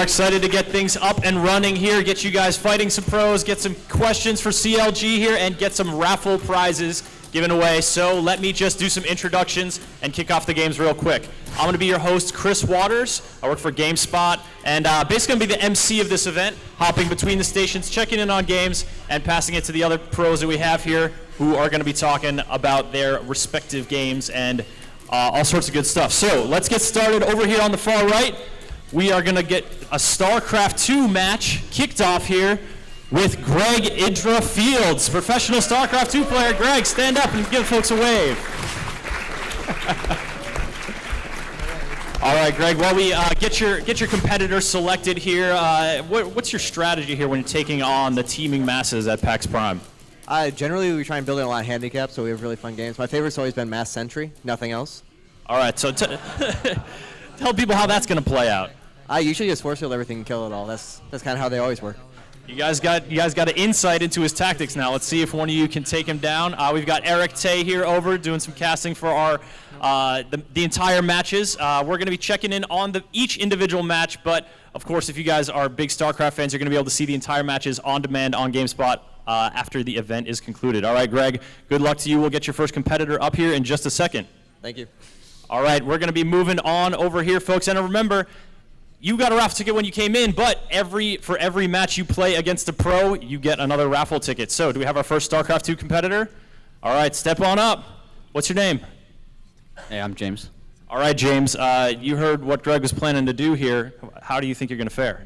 are excited to get things up and running here, get you guys fighting some pros, get some questions for CLG here, and get some raffle prizes given away. So let me just do some introductions and kick off the games real quick. I'm going to be your host, Chris Waters. I work for GameSpot, and basically going to be the MC of this event, hopping between the stations, checking in on games, and passing it to the other pros that we have here who are going to be talking about their respective games and all sorts of good stuff. So let's get started over here on the far right. We are going to get a StarCraft 2 match kicked off here with Greg IdrA Fields, professional StarCraft 2 player. Greg, stand up and give folks a wave. All right, Greg, while we get your competitors selected here, what's your strategy here when you're taking on the teaming masses at PAX Prime? Generally, we try and build in a lot of handicaps, so we have really fun games. My favorite's always been Mass Sentry, nothing else. All right, so tell people how that's going to play out. I usually just force field everything and kill it all. That's kind of how they always work. You guys got an insight into his tactics now. Let's see if one of you can take him down. We've got Eric Tay here over doing some casting for our the entire matches. We're going to be checking in on each individual match, but of course, if you guys are big StarCraft fans, you're going to be able to see the entire matches on demand on GameSpot after the event is concluded. All right, Greg, good luck to you. We'll get your first competitor up here in just a second. Thank you. All right, we're going to be moving on over here, folks. And remember, you got a raffle ticket when you came in, but for every match you play against a pro, you get another raffle ticket. So do we have our first StarCraft 2 competitor? All right, step on up. What's your name? Hey, I'm James. All right, James, you heard what Greg was planning to do here. How do you think you're going to fare?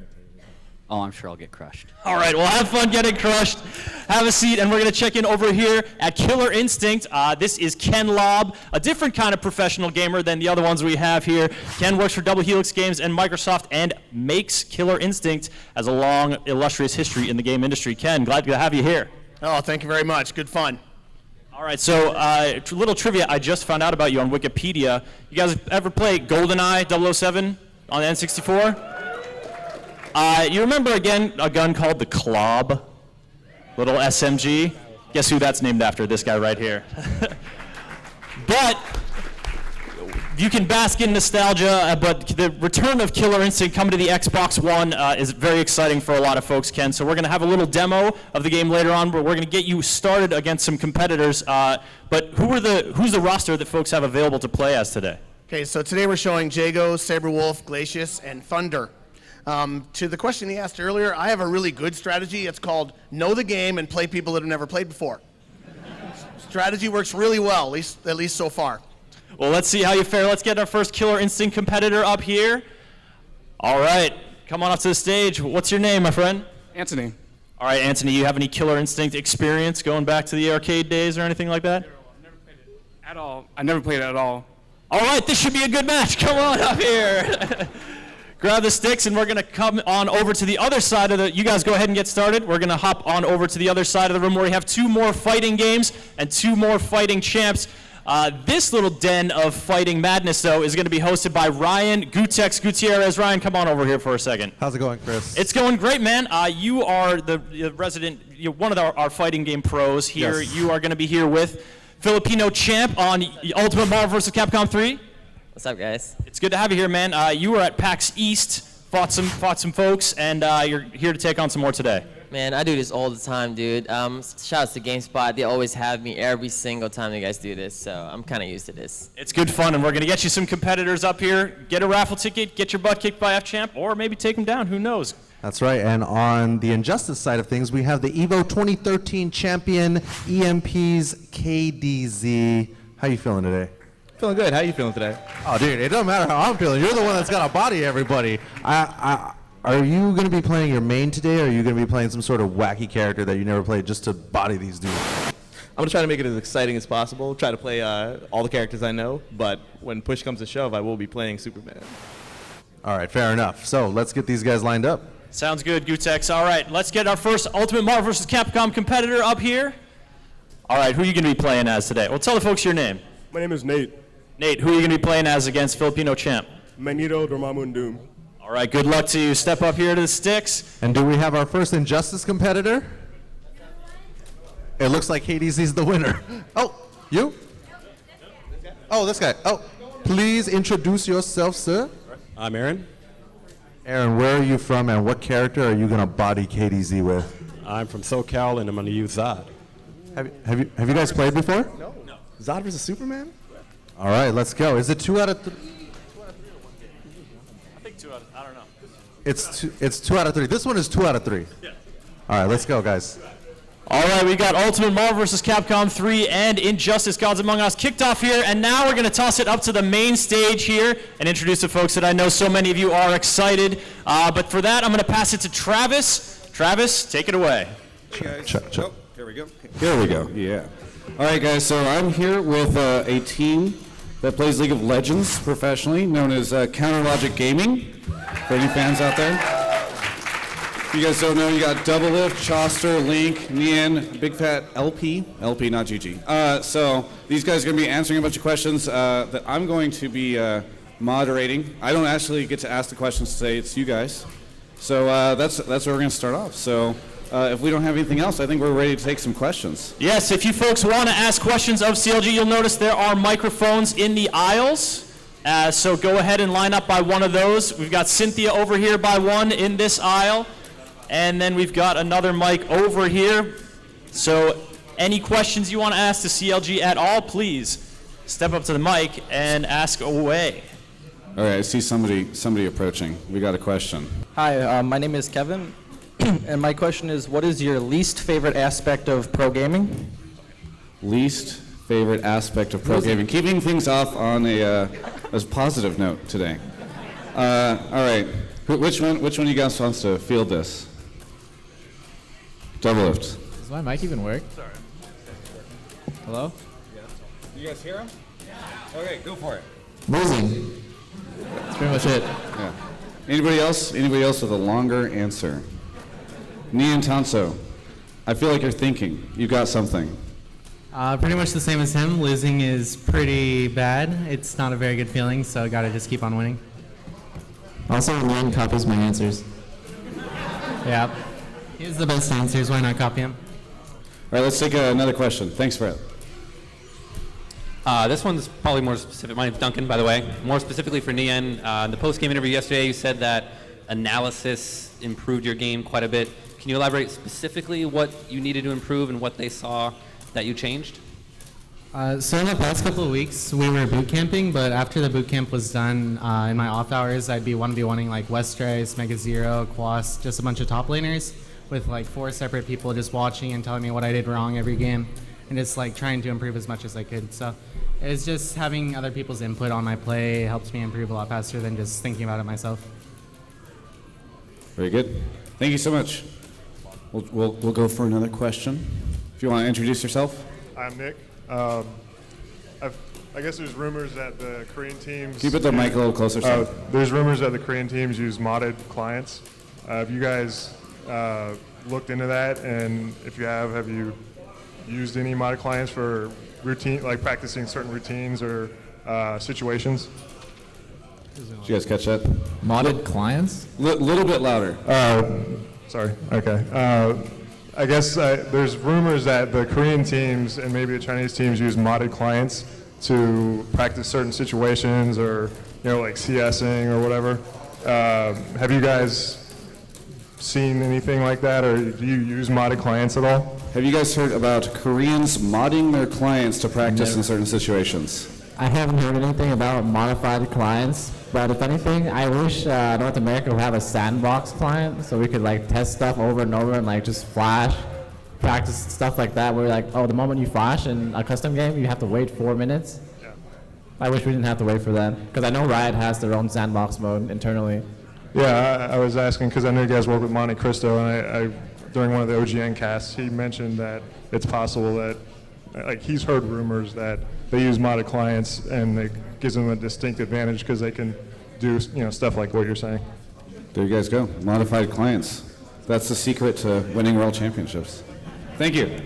Oh, I'm sure I'll get crushed. All right, well, have fun getting crushed. Have a seat, and we're going to check in over here at Killer Instinct. This is Ken Lobb, a different kind of professional gamer than the other ones we have here. Ken works for Double Helix Games and Microsoft and makes Killer Instinct, has a long, illustrious history in the game industry. Ken, glad to have you here. Oh, thank you very much. Good fun. All right, so little trivia I just found out about you on Wikipedia. You guys ever play GoldenEye 007 on the N64? You remember, again, a gun called the Klob? Little SMG? Guess who that's named after? This guy right here. But you can bask in nostalgia, but the return of Killer Instinct coming to the Xbox One is very exciting for a lot of folks, Ken. So we're going to have a little demo of the game later on, but we're going to get you started against some competitors. But who's the roster that folks have available to play as today? Okay, so today we're showing Jago, Saberwolf, Glacius, and Thunder. To the question he asked earlier, I have a really good strategy. It's called know the game and play people that have never played before. Strategy works really well, at least so far. Well, let's see how you fare. Let's get our first Killer Instinct competitor up here. All right, come on up to the stage. What's your name, my friend? Anthony. All right, Anthony, you have any Killer Instinct experience going back to the arcade days or anything like that? I've never played it at all. I never played it at all. All right, this should be a good match. Come on up here. Grab the sticks, and we're going to come on over to the other side of the... You guys go ahead and get started. We're going to hop on over to the other side of the room where we have 2 more fighting games and 2 more fighting champs. This little den of fighting madness, though, is going to be hosted by Ryan Gutierrez. Ryan, come on over here for a second. How's it going, Chris? It's going great, man. You are the resident, one of our fighting game pros here. Yes. You are going to be here with FilipinoChamp on Ultimate Marvel vs. Capcom 3. What's up, guys? It's good to have you here, man. You were at PAX East, fought some folks, and you're here to take on some more today. Man, I do this all the time, dude. Shout out to GameSpot. They always have me every single time you guys do this, so I'm kind of used to this. It's good fun, and we're going to get you some competitors up here. Get a raffle ticket, get your butt kicked by F-Champ, or maybe take them down. Who knows? That's right, and on the Injustice side of things, we have the EVO 2013 champion, EMP's KDZ. How you feeling today? Feeling good. How you feeling today? Oh, dude, it doesn't matter how I'm feeling. You're the one that's got to body everybody. Are you going to be playing your main today, or are you going to be playing some sort of wacky character that you never played just to body these dudes? I'm going to try to make it as exciting as possible, try to play all the characters I know, but when push comes to shove, I will be playing Superman. All right, fair enough. So let's get these guys lined up. Sounds good, Gutex. All right, let's get our first Ultimate Marvel vs. Capcom competitor up here. All right, who are you going to be playing as today? Well, tell the folks your name. My name is Nate. Nate, who are you going to be playing as against FilipinoChamp? Magneto Dormammu. All right, good luck to you. Step up here to the sticks. And do we have our first Injustice competitor? It looks like Hades is the winner. Oh, you? Oh, this guy. Oh, please introduce yourself, sir. I'm Aaron. Aaron, where are you from, and what character are you gonna body KDZ with? I'm from SoCal, and I'm going to use Zod. Have you guys played before? No. Zod versus Superman? All right, let's go. Is it 2 out of 3? I think 2 out of, I don't know. It's 2 out of 3. This one is 2 out of 3. Yeah. All right, let's go, guys. All right, we got Ultimate Marvel vs. Capcom 3 and Injustice Gods Among Us kicked off here, and now we're going to toss it up to the main stage here and introduce the folks that I know so many of you are excited. But for that, I'm going to pass it to Travis. Travis, take it away. Hey guys. Check. Oh, here we go. Here we go. Yeah. All right, guys. So I'm here with a team that plays League of Legends professionally, known as Counter Logic Gaming. For any fans out there, if you guys don't know, you got Double Lift, Choster, Link, Nian, Big Fat LP, not GG. So these guys are going to be answering a bunch of questions that I'm going to be moderating. I don't actually get to ask the questions today; it's you guys. So that's where we're going to start off. So if we don't have anything else, I think we're ready to take some questions. Yes, if you folks want to ask questions of CLG, you'll notice there are microphones in the aisles. So go ahead and line up by one of those. We've got Cynthia over here by one in this aisle. And then we've got another mic over here. So any questions you want to ask to CLG at all, please step up to the mic and ask away. All right, I see somebody approaching. We got a question. Hi, my name is Kevin, and my question is, what is your least favorite aspect of pro gaming? Least favorite aspect of pro gaming. Keeping things off on a positive note today. All right, which one of you guys wants to field this? Double Lift. Does my mic even work? Sorry. Hello? You guys hear him? Okay, go for it. Losing. That's pretty much it. Yeah. Anybody else with a longer answer? Nian Tanso, I feel like you're thinking. You got something. Pretty much the same as him. Losing is pretty bad. It's not a very good feeling, so gotta just keep on winning. Also, Nian copies my answers. Yeah. He has the best answers. Why not copy him? All right, let's take another question. Thanks, Brett. This one's probably more specific. My name's Duncan, by the way. More specifically for Nian. In the post-game interview yesterday, you said that analysis improved your game quite a bit. Can you elaborate specifically what you needed to improve and what they saw that you changed? So in the past couple of weeks, we were boot camping, but after the boot camp was done, in my off hours, I'd be 1v1ing like Westrace, Mega Zero, Quas, just a bunch of top laners with like 4 separate people just watching and telling me what I did wrong every game and just like trying to improve as much as I could. So it's just having other people's input on my play helps me improve a lot faster than just thinking about it myself. Very good. Thank you so much. We'll go for another question. If you want to introduce yourself. I'm Nick. I guess there's rumors that the Korean teams... Can you put the mic a little closer, sir? There's rumors that the Korean teams use modded clients. Have you guys looked into that? And if you have you used any modded clients for routine, like practicing certain routines or situations? Did you guys catch that? Modded clients? Little bit louder. Sorry. Okay. I guess there's rumors that the Korean teams and maybe the Chinese teams use modded clients to practice certain situations or, like CSing or whatever. Have you guys seen anything like that, or do you use modded clients at all? Have you guys heard about Koreans modding their clients to practice in certain situations? I haven't heard anything about modified clients, but if anything, I wish North America would have a sandbox client so we could like test stuff over and over and like just flash, practice stuff like that where like, oh, the moment you flash in a custom game, you have to wait 4 minutes. Yeah. I wish we didn't have to wait for that because I know Riot has their own sandbox mode internally. Yeah, I was asking because I know you guys work with Monte Cristo, and I during one of the OGN casts, he mentioned that it's possible that, like, he's heard rumors that they use modded clients and it gives them a distinct advantage because they can do stuff like what you're saying. There you guys go. Modified clients. That's the secret to winning world championships. Thank you.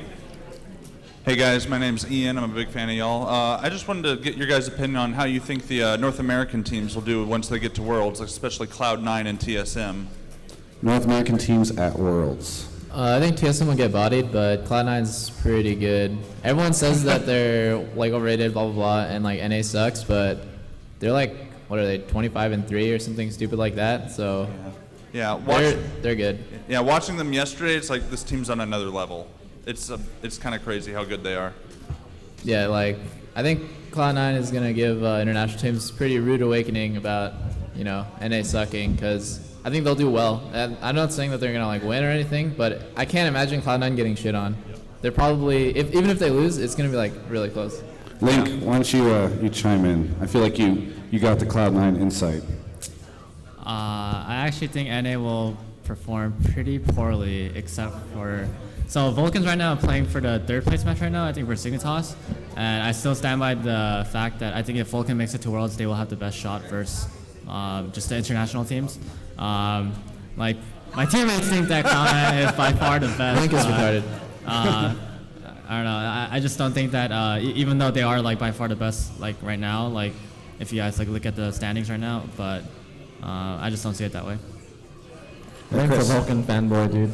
Hey guys, my name's Ian. I'm a big fan of y'all. I just wanted to get your guys' opinion on how you think the North American teams will do once they get to Worlds, especially Cloud9 and TSM. North American teams at Worlds. I think TSM will get bodied, but Cloud9's pretty good. Everyone says that they're like overrated, blah blah blah, and like NA sucks, but they're like what are they, 25-3 or something stupid like that. So Yeah, they're good. Yeah, watching them yesterday, it's like this team's on another level. It's kind of crazy how good they are. Yeah, like I think Cloud9 is gonna give international teams pretty rude awakening about NA sucking, because I think they'll do well. And I'm not saying that they're gonna like win or anything, but I can't imagine Cloud9 getting shit on. They're probably even if they lose, it's gonna be like really close. Link, why don't you chime in? I feel like you got the Cloud9 insight. I actually think NA will perform pretty poorly, except for. So Vulcans right now are playing for the third place match right now. I think for Signitas, and I still stand by the fact that I think if Vulcan makes it to Worlds, they will have the best shot versus just the international teams. Like my teammates think that Cloud9 is by far the best. Link is retarded. I don't know. I just don't think that even though they are like by far the best like right now, like if you guys like look at the standings right now, but I just don't see it that way. Link's a Vulcan fanboy, dude.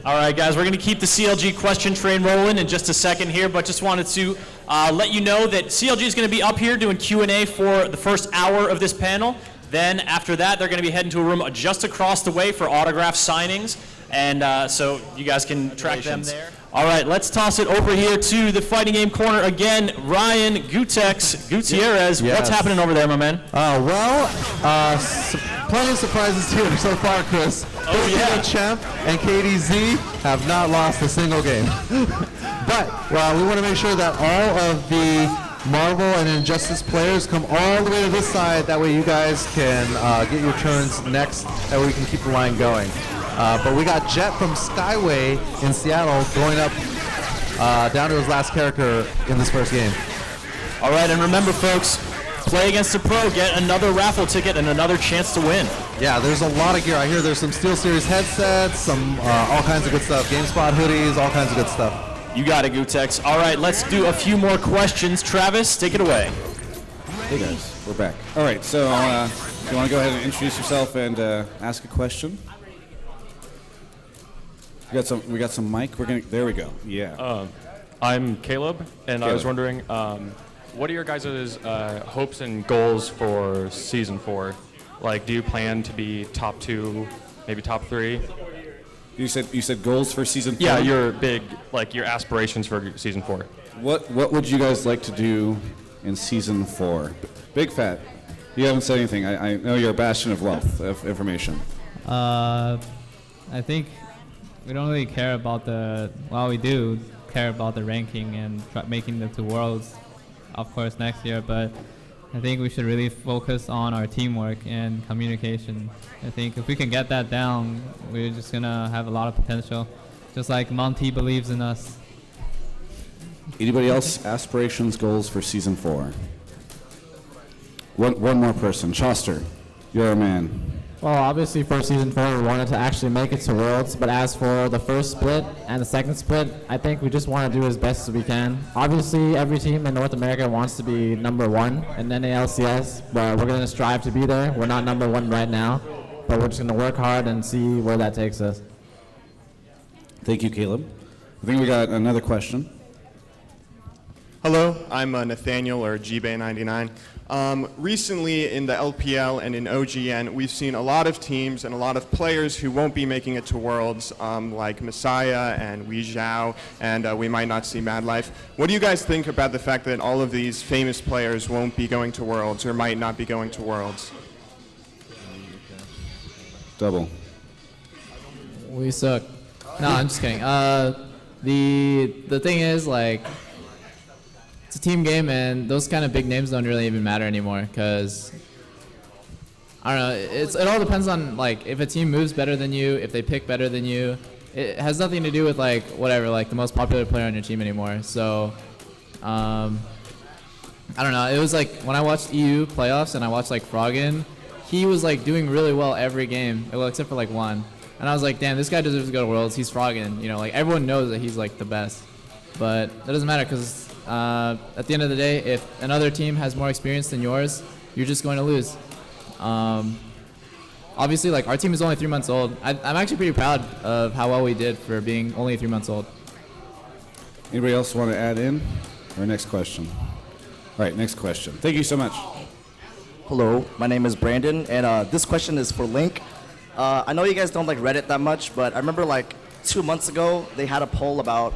All right, guys, we're going to keep the CLG question train rolling in just a second here, but just wanted to let you know that CLG is going to be up here doing Q&A for the first hour of this panel. Then after that, they're going to be heading to a room just across the way for autograph signings, and so you guys can track them there. All right, let's toss it over here to the fighting game corner again. Ryan Gutierrez, what's happening over there, my man? Plenty of surprises here so far, Chris. FilipinoChamp and KDZ have not lost a single game. But we want to make sure that all of the Marvel and Injustice players come all the way to this side. That way you guys can get your turns next, that way we can keep the line going. But we got Jet from Skyway in Seattle going up down to his last character in this first game. All right, and remember, folks, play against a pro, get another raffle ticket and another chance to win. Yeah, there's a lot of gear. I hear there's some SteelSeries headsets, some all kinds of good stuff, GameSpot hoodies, all kinds of good stuff. You got it, Gutex. All right, let's do a few more questions. Travis, take it away. Hey guys, we're back. All right, so you want to go ahead and introduce yourself and ask a question? We got some mic. There we go. Yeah. I'm Caleb, and I was wondering, what are your guys' hopes and goals for Season 4? Like, do you plan to be top 2, maybe top 3? You said goals for Season 4? Yeah, your aspirations for Season 4. What would you guys like to do in Season 4? Big Fat, you haven't said anything. I know you're a bastion of wealth of information. I think we don't really care about we do care about the ranking and making the 2 Worlds, of course, next year, but I think we should really focus on our teamwork and communication. I think if we can get that down, we're just going to have a lot of potential, just like Monty believes in us. Anybody else aspirations, goals for Season 4? One more person. Choster, you're a man. Well, obviously for Season 4, we wanted to actually make it to Worlds, but as for the first split and the second split, I think we just want to do as best as we can. Obviously, every team in North America wants to be number 1 in NALCS, but we're going to strive to be there. We're not number 1 right now, but we're just going to work hard and see where that takes us. Thank you, Caleb. I think we got another question. Hello, I'm Nathaniel, or GBay99. Recently in the LPL and in OGN, we've seen a lot of teams and a lot of players who won't be making it to Worlds, like Messiah and Wei Zhao, and we might not see Mad Life. What do you guys think about the fact that all of these famous players won't be going to Worlds or might not be going to Worlds? Double. We suck. No, I'm just kidding. The thing is, like, it's a team game, and those kind of big names don't really even matter anymore, because I don't know. It all depends on, like, if a team moves better than you, if they pick better than you. It has nothing to do with, like, whatever, like the most popular player on your team anymore. So I don't know. It was like when I watched EU playoffs and I watched like Froggen, he was like doing really well every game, well, except for like one. And I was like, damn, this guy deserves to go to Worlds. He's Froggen. You know, like everyone knows that he's like the best. But that doesn't matter, because at the end of the day, if another team has more experience than yours, you're just going to lose. Obviously, like, our team is only 3 months old. I'm actually pretty proud of how well we did for being only 3 months old. Anybody else want to add in? Or next question? All right, next question. Thank you so much. Hello, my name is Brandon, and this question is for Link. I know you guys don't like Reddit that much, but I remember like 2 months ago they had a poll about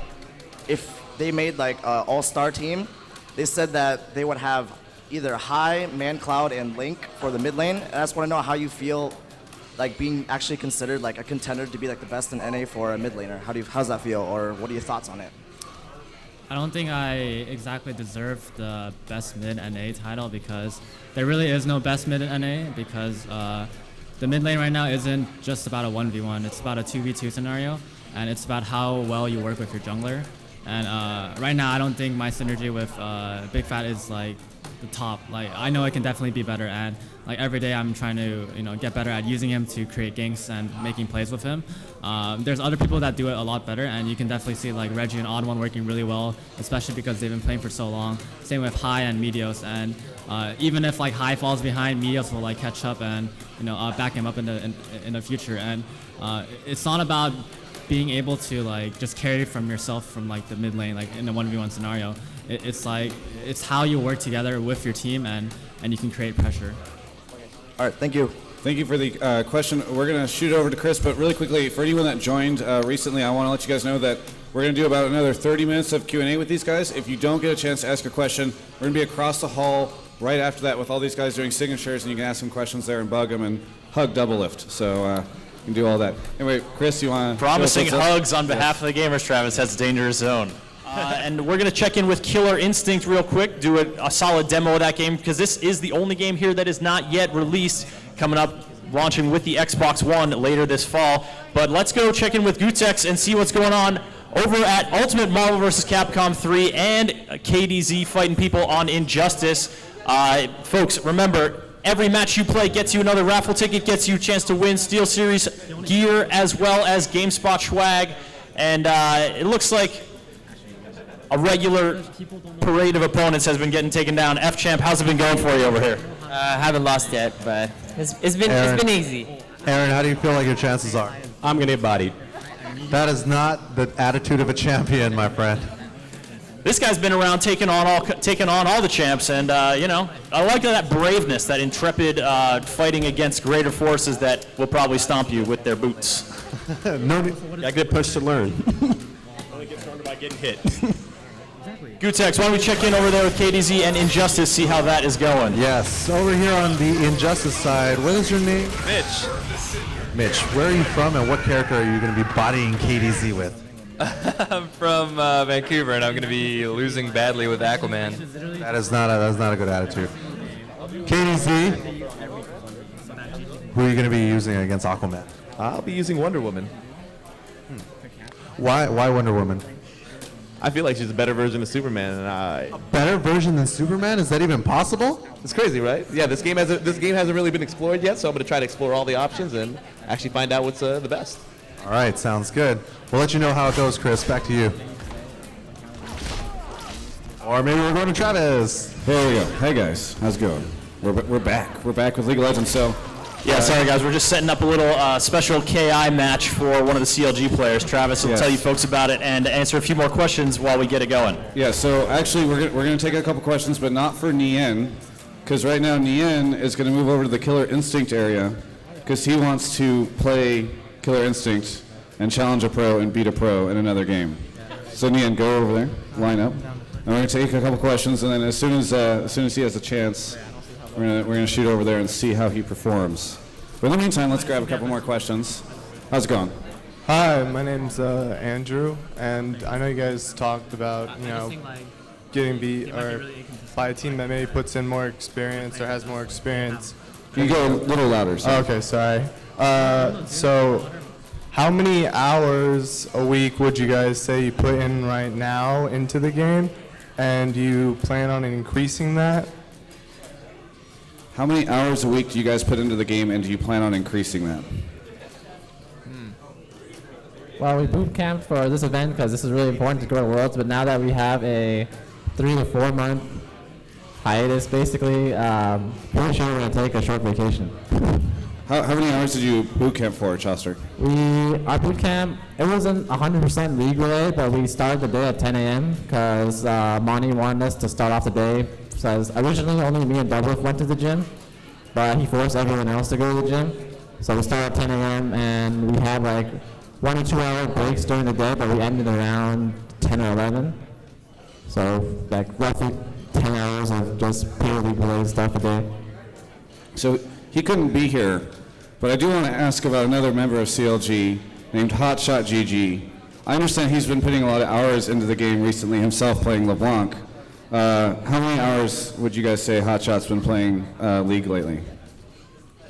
if they made like an all-star team. They said that they would have either Hai, ManCloud, and Link for the mid lane. And I just want to know how you feel like being actually considered like a contender to be like the best in NA for a mid laner. How's that feel, or what are your thoughts on it? I don't think I exactly deserve the best mid NA title because there really is no best mid NA because the mid lane right now isn't just about a 1v1, it's about a 2v2 scenario, and it's about how well you work with your jungler. And right now I don't think my synergy with Big Fat is like the top. Like I know it can definitely be better, and like every day I'm trying to get better at using him to create ganks and making plays with him. There's other people that do it a lot better, and you can definitely see like Reggie and Odd One working really well, especially because they've been playing for so long. Same with Hai and Meteos, and even if like Hai falls behind, Meteos will like catch up and back him up in the future. And it's not about being able to like just carry from yourself from like the mid lane like in a 1v1 scenario. It's how you work together with your team and you can create pressure. All right, thank you. Thank you for the question. We're going to shoot over to Chris, but really quickly, for anyone that joined recently, I want to let you guys know that we're going to do about another 30 minutes of Q&A with these guys. If you don't get a chance to ask a question, we're going to be across the hall right after that with all these guys doing signatures, and you can ask them questions there and bug them and hug double lift. So you can do all that. Anyway, Chris, you want to... Promising hugs on behalf of the gamers, Travis. That's Dangerous Zone. And we're going to check in with Killer Instinct real quick, do a solid demo of that game, because this is the only game here that is not yet released, coming up, launching with the Xbox One later this fall. But let's go check in with Gutex and see what's going on over at Ultimate Marvel vs. Capcom 3 and KDZ fighting people on Injustice. Folks, remember, every match you play gets you another raffle ticket, gets you a chance to win Steel Series gear as well as GameSpot swag. And it looks like a regular parade of opponents has been getting taken down. FChamp, how's it been going for you over here? Haven't lost yet, but it's been easy. Aaron, how do you feel like your chances are? I'm gonna get bodied. That is not the attitude of a champion, my friend. This guy's been around taking on all the champs, and I like that braveness, that intrepid fighting against greater forces that will probably stomp you with their boots. No need. I get pushed to learn. Only get stronger by getting hit. Gutex, why don't we check in over there with KDZ and Injustice, see how that is going? Yes, over here on the Injustice side, what is your name? Mitch. Mitch, where are you from and what character are you going to be bodying KDZ with? I'm from Vancouver, and I'm going to be losing badly with Aquaman. That is not a good attitude. KDZ, who are you going to be using against Aquaman? I'll be using Wonder Woman. Why Wonder Woman? I feel like she's a better version of Superman, and A better version than Superman? Is that even possible? It's crazy, right? Yeah, this game hasn't really been explored yet, so I'm going to try to explore all the options and actually find out what's the best. All right, sounds good. We'll let you know how it goes, Chris. Back to you. Or maybe we're going to Travis. There we go. Hey guys, how's it going? We're back. We're back with League of Legends. So, yeah, sorry guys, we're just setting up a little special KI match for one of the CLG players. Travis will tell you folks about it and answer a few more questions while we get it going. Yeah, so actually we're going to take a couple questions, but not for Nien, because right now Nien is going to move over to the Killer Instinct area, because he wants to play Killer Instinct and challenge a pro and beat a pro in another game. So Nien, go over there, line up, and we're going to take a couple questions, and then as soon as he has a chance, we're gonna shoot over there and see how he performs. But in the meantime, let's grab a couple more questions. How's it going? Hi, my name's Andrew, and I know you guys talked about getting beat or by a team that maybe puts in more experience or has more experience. Can you go a little louder? Oh, okay, sorry. So, how many hours a week would you guys say you put in right now into the game, and do you plan on increasing that? How many hours a week do you guys put into the game, and do you plan on increasing that? Well, we boot camped for this event because this is really important to go to Worlds, but now that we have a 3 to 4 month hiatus, basically, pretty sure we're going to take a short vacation. How many hours did you boot camp for, Choster? Our boot camp, it wasn't 100% league related, but we started the day at 10 a.m. because Monty wanted us to start off the day. Says originally only me and Douglas went to the gym, but he forced everyone else to go to the gym. So we start at 10 a.m. and we have like 1 or 2 hour breaks during the day, but we ended around 10 or 11. So like roughly 10 hours of just purely related stuff a day. So he couldn't be here, but I do want to ask about another member of CLG named Hotshot GG. I understand he's been putting a lot of hours into the game recently himself playing LeBlanc. How many hours would you guys say Hotshot's been playing League lately?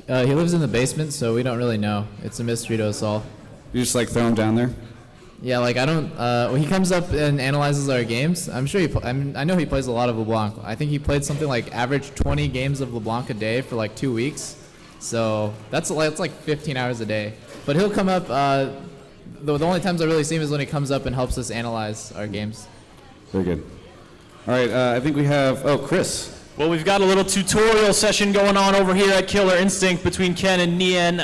He lives in the basement, so we don't really know. It's a mystery to us all. You just like throw him down there? Yeah, like I don't. When he comes up and analyzes our games, I'm sure I know he plays a lot of LeBlanc. I think he played something like average 20 games of LeBlanc a day for like 2 weeks. So that's like 15 hours a day. But he'll come up. The only times I really see him is when he comes up and helps us analyze our games. Very good. All right, I think we have. Oh, Chris. Well, we've got a little tutorial session going on over here at Killer Instinct between Ken and Nian.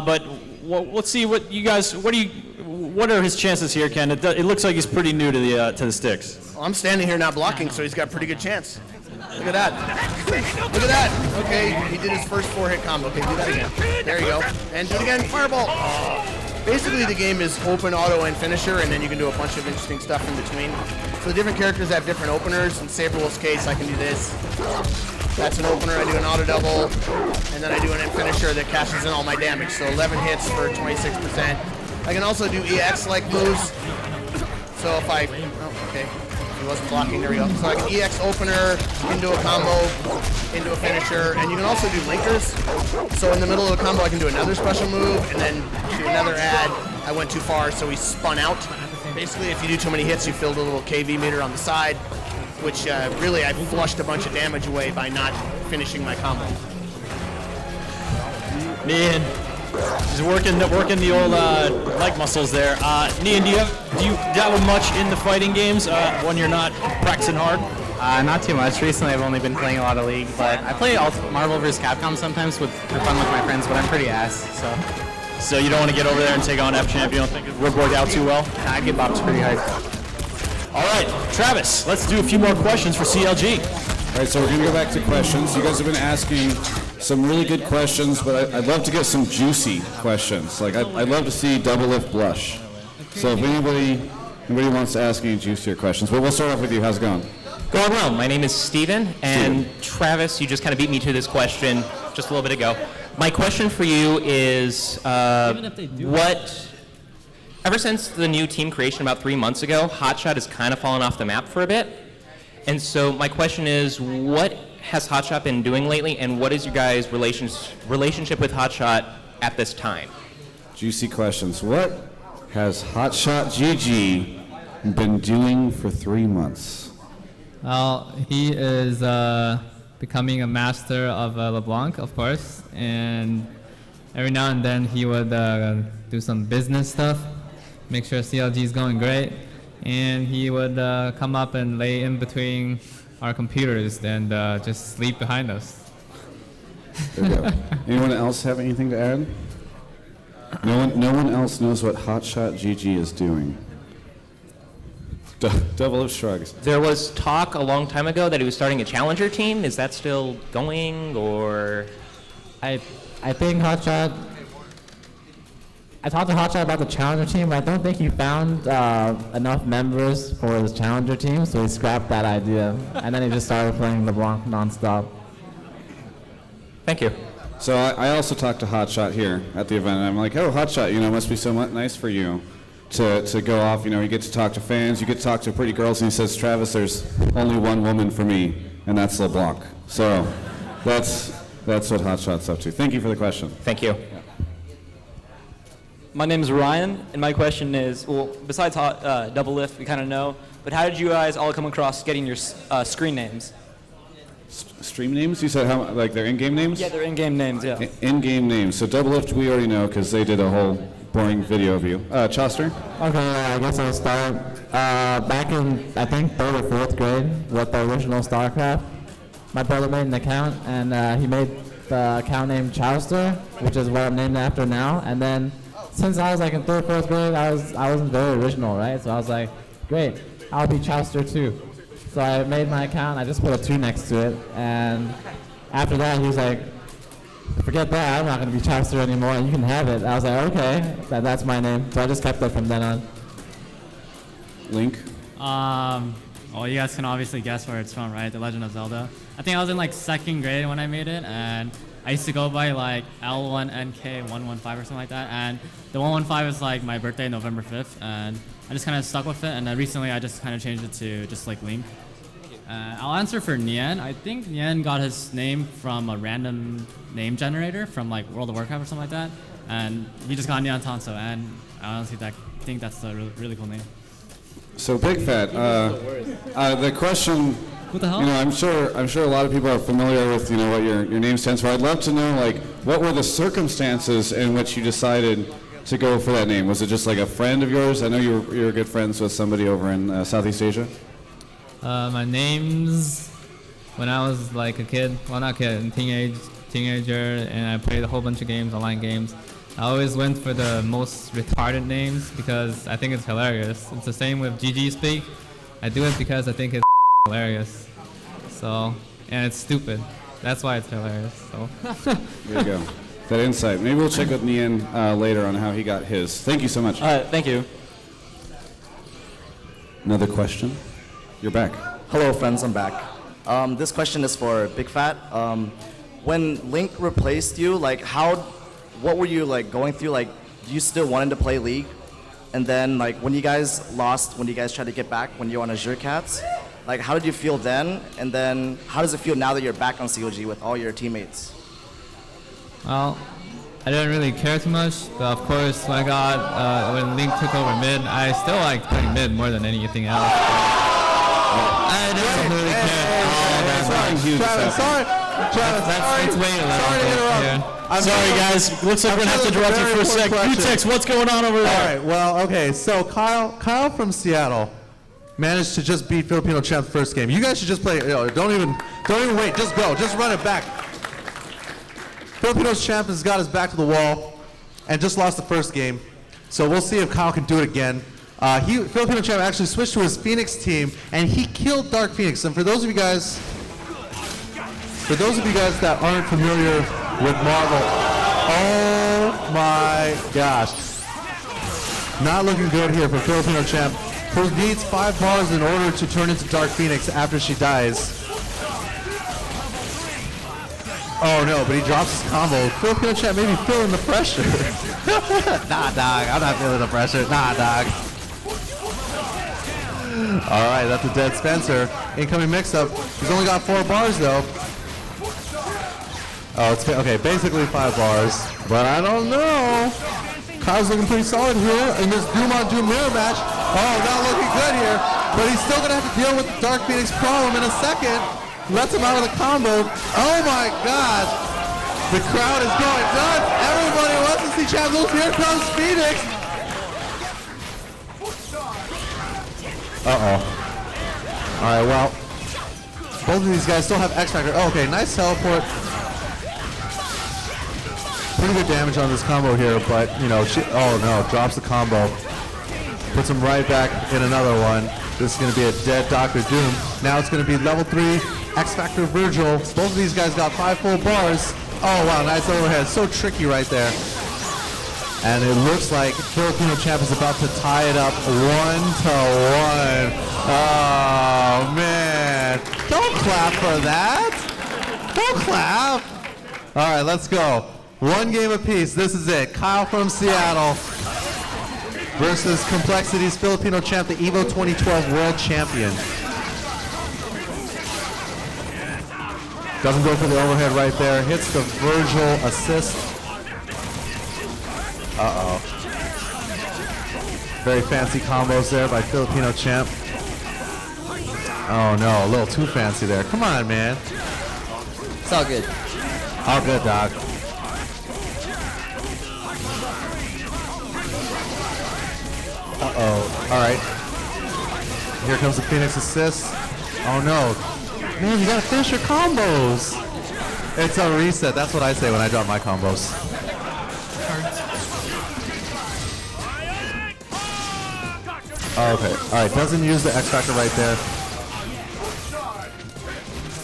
But let's see what you guys. What are his chances here, Ken? It looks like he's pretty new to the sticks. Well, I'm standing here not blocking, so he's got a pretty good chance. Look at that. Look at that. Okay, he did his first 4-hit combo. Okay, do that again. There you go. And do it again. Fireball. Oh. Basically, the game is open, auto, and finisher, and then you can do a bunch of interesting stuff in between. So the different characters have different openers. In Saberwolf's case, I can do this. That's an opener. I do an auto double, and then I do an finisher that cashes in all my damage. So 11 hits for 26%. I can also do EX-like moves. So if I, okay, he wasn't blocking, there we go. So I can EX opener, into a combo, into a finisher, and you can also do linkers. So in the middle of a combo, I can do another special move, and then do another add. I went too far, so he spun out. Basically, if you do too many hits, you filled a little KV meter on the side, which really I flushed a bunch of damage away by not finishing my combo. Nian, he's working the old leg muscles there. Nian, do you dabble much in the fighting games when you're not practicing hard? Not too much. Recently, I've only been playing a lot of League, but I play Marvel vs. Capcom sometimes for fun with my friends, but I'm pretty ass, so. So you don't want to get over there and take on F-Champ? You don't think it would work out too well? I get bopped pretty hard. All right, Travis, let's do a few more questions for CLG. All right, so we're going to go back to questions. You guys have been asking some really good questions, but I'd love to get some juicy questions. Like, I'd love to see Double Lift Blush. So if anybody wants to ask any juicier questions, but we'll start off with you. How's it going? Going well. My name is Steven, and Travis, you just kind of beat me to this question just a little bit ago. My question for you is, ever since the new team creation about 3 months ago, Hotshot has kind of fallen off the map for a bit. And so my question is, what has Hotshot been doing lately, and what is your guys' relationship with Hotshot at this time? Juicy questions. What has Hotshot GG been doing for 3 months? Well, he is becoming a master of LeBlanc, of course, and every now and then he would do some business stuff, make sure CLG is going great, and he would come up and lay in between our computers and just sleep behind us. There you go. Anyone else have anything to add? No one else knows what Hotshot GG is doing. Double of shrugs. There was talk a long time ago that he was starting a challenger team. Is that still going, or? I think Hotshot. I talked to Hotshot about the challenger team, but I don't think he found enough members for his challenger team, so he scrapped that idea, and then he just started playing LeBlanc nonstop. Thank you. So I also talked to Hotshot here at the event, and I'm like, oh, Hotshot, must be so nice for you to go off. You get to talk to fans, you get to talk to pretty girls, and he says, Travis, there's only one woman for me, and that's LeBlanc. So that's what Hotshot's up to. Thank you for the question. Thank you. My name is Ryan, and my question is, well, besides Double Lift, we kind of know, but how did you guys all come across getting your screen names? Stream names? You said how, like their in-game names? Yeah, their in-game names, yeah. In-game names. So Double Lift we already know because they did a whole boring video of you. Choster? Okay, I guess I'll start. Back in, I think, 3rd or 4th grade with the original StarCraft, my brother made an account, and he made the account named Chowster, which is what I'm named after now. And then since I was like in 3rd or 4th grade, I wasn't very original, right? So I was like, great, I'll be Chowster too. So I made my account, I just put a 2 next to it, and after that he was like, forget that, I'm not going to be Chapster anymore, you can have it. I was like, okay, that's my name. So I just kept it from then on. Link? Well, you guys can obviously guess where it's from, right? The Legend of Zelda. I think I was in like 2nd grade when I made it, and I used to go by like L1NK115 or something like that, and the 115 is like my birthday, November 5th, and I just kind of stuck with it, and then recently I just kind of changed it to just like Link. I'll answer for Nien. I think Nien got his name from a random name generator from like World of Warcraft or something like that, and he just got Nien Tanso, and I honestly think that's a really cool name. So Big Fat, the question, what the hell? You know, I'm sure a lot of people are familiar with, you know, what your name stands for. I'd love to know, like, what were the circumstances in which you decided to go for that name? Was it just like a friend of yours? I know you're good friends with somebody over in Southeast Asia. My name's when I was like a kid, well not kid, teenager, and I played a whole bunch of games, online games. I always went for the most retarded names because I think it's hilarious. It's the same with GG Speak. I do it because I think it's hilarious. So, and it's stupid. That's why it's hilarious. So. There you go. That insight. Maybe we'll check with Nien later on how he got his. Thank you so much. Thank you. Another question? You're back. Hello, friends. I'm back. This question is for Big Fat. When Link replaced you, like what were you like going through? Like, you still wanted to play League, and then like when you guys lost, when you guys tried to get back, when you're on Azure Cats, like how did you feel then? And then how does it feel now that you're back on COG with all your teammates? Well, I didn't really care too much, but of course when when Link took over mid, I still like playing mid more than anything else. I didn't really care all that much. That's way Sorry to interrupt. I'm sorry, guys. Looks like we're going to have to interrupt you for a sec. Utex, what's going on over there? All right, well, okay, so Kyle from Seattle managed to just beat FilipinoChamp's first game. You guys should just play, don't even wait, just go, just run it back. FilipinoChamp has got his back to the wall and just lost the first game, so we'll see if Kyle can do it again. FilipinoChamp actually switched to his Phoenix team, and he killed Dark Phoenix. And for those of you guys that aren't familiar with Marvel, oh my gosh. Not looking good here for FilipinoChamp, who needs 5 bars in order to turn into Dark Phoenix after she dies. Oh no, but he drops his combo. FilipinoChamp may be feeling the pressure. Nah, dog, I'm not feeling the pressure. Nah, dog. All right, that's a dead Spencer. Incoming mix-up. He's only got 4 bars though. Oh, it's okay, basically 5 bars, but I don't know. Kyle's looking pretty solid here in this Doom on Doom mirror match. Oh, not looking good here, but he's still gonna have to deal with the Dark Phoenix problem in a second. Lets him out of the combo. Oh my gosh. The crowd is going nuts. Everybody wants to see Champ lose. Here comes Phoenix. Uh-oh. All right, well, both of these guys still have X Factor. Oh, okay, nice teleport. Pretty good damage on this combo here, but, you know, oh no, drops the combo. Puts him right back in another one. This is going to be a dead Dr. Doom. Now it's going to be level 3 X Factor Virgil. Both of these guys got 5 full bars. Oh wow, nice overhead. So tricky right there. And it looks like FilipinoChamp is about to tie it up 1-1. Oh man. Don't clap for that. Don't clap. All right, let's go. 1 game apiece. This is it. Kyle from Seattle versus Complexity's FilipinoChamp, the EVO 2012 World Champion. Doesn't go for the overhead right there. Hits the Virgil assist. Uh-oh. Very fancy combos there by FilipinoChamp. Oh no, a little too fancy there. Come on, man. It's all good. All good, dog. Uh-oh. All right. Here comes the Phoenix assist. Oh no. Man, you gotta finish your combos. It's a reset. That's what I say when I drop my combos. Oh, okay. All right. Doesn't use the X Factor right there.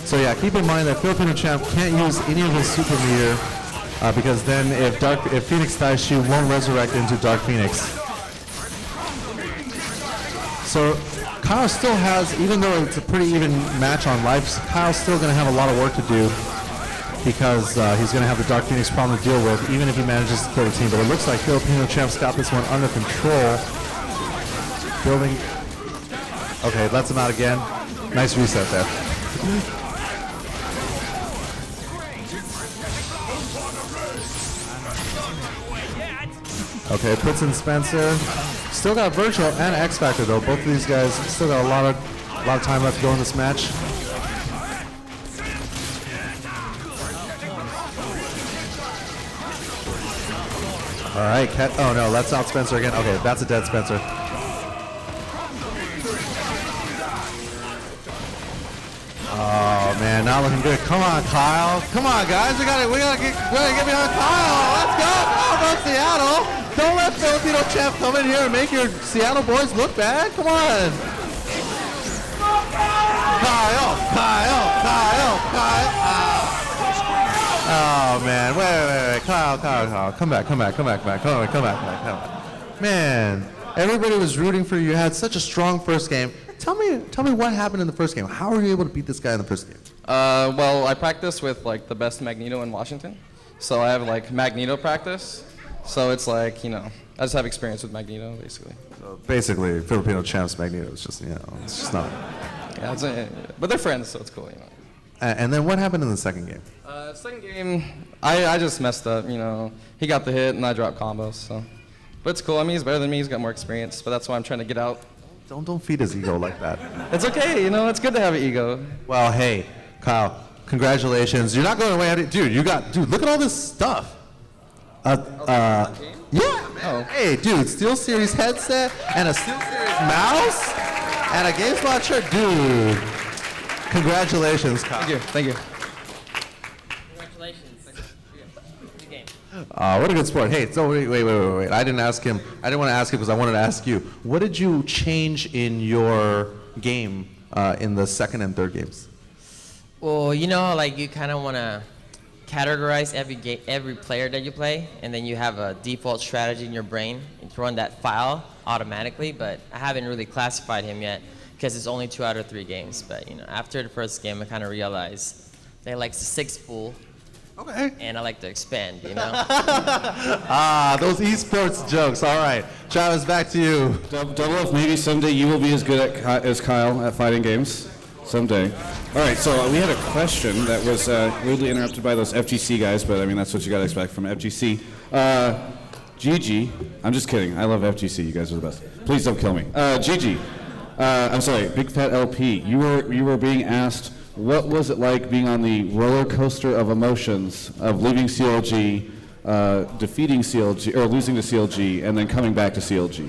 So yeah, keep in mind that FilipinoChamp can't use any of his super meter because then if Phoenix dies, she won't resurrect into Dark Phoenix. So Kyle still has, even though it's a pretty even match on life, Kyle's still going to have a lot of work to do because he's going to have the Dark Phoenix problem to deal with, even if he manages to kill the team. But it looks like FilipinoChamp's got this one under control. Building. Okay, lets him out again. Nice reset there. Okay, puts in Spencer. Still got Virtual and X Factor though. Both of these guys still got a lot of time left to go in this match. All right, oh no, that's out Spencer again. Okay, that's a dead Spencer. Oh man, not looking good. Come on, Kyle. Come on, guys. We gotta get behind Kyle. Let's go. Oh, no, Seattle. Don't let FilipinoChamp come in here and make your Seattle boys look bad. Come on. Kyle. Oh man, wait. Kyle. Come back. Man, everybody was rooting for you. You had such a strong first game. Tell me what happened in the first game. How were you able to beat this guy in the first game? Well, I practice with like the best Magneto in Washington, so I have like Magneto practice. So it's like, I just have experience with Magneto basically. So basically, FilipinoChamp's Magneto is just, it's just not. Yeah, but they're friends, so it's cool, And then what happened in the second game? Second game, I just messed up. He got the hit and I dropped combos. So, but it's cool. I mean, he's better than me. He's got more experience, but that's why I'm trying to get out. Don't feed his ego like that. It's okay, it's good to have an ego. Well, hey, Kyle, congratulations. You're not going away. Dude, look at all this stuff. Yeah, man. Oh. Hey, dude, SteelSeries headset and a SteelSeries mouse and a GameSpot shirt. Dude, congratulations, Kyle. Thank you. Congratulations. Good game. What a good sport. Hey, so wait. I didn't want to ask him because I wanted to ask you. What did you change in your game in the second and third games? Well, you kind of want to categorize every player that you play, and then you have a default strategy in your brain to run that file automatically, but I haven't really classified him yet because it's only 2 out of 3 games. But, after the first game, I kind of realized that he likes to 6-spool. Okay. And I like to expand, Those esports jokes. All right. Travis, back to you. Double F, maybe someday you will be as good as Kyle at fighting games. Someday. All right, so we had a question that was rudely interrupted by those FGC guys, but I mean, that's what you got to expect from FGC. Gigi, I'm just kidding. I love FGC. You guys are the best. Please don't kill me. Gigi, I'm sorry, Big Fat LP. You were being asked, what was it like being on the roller coaster of emotions of leaving CLG, defeating CLG, or losing to CLG, and then coming back to CLG?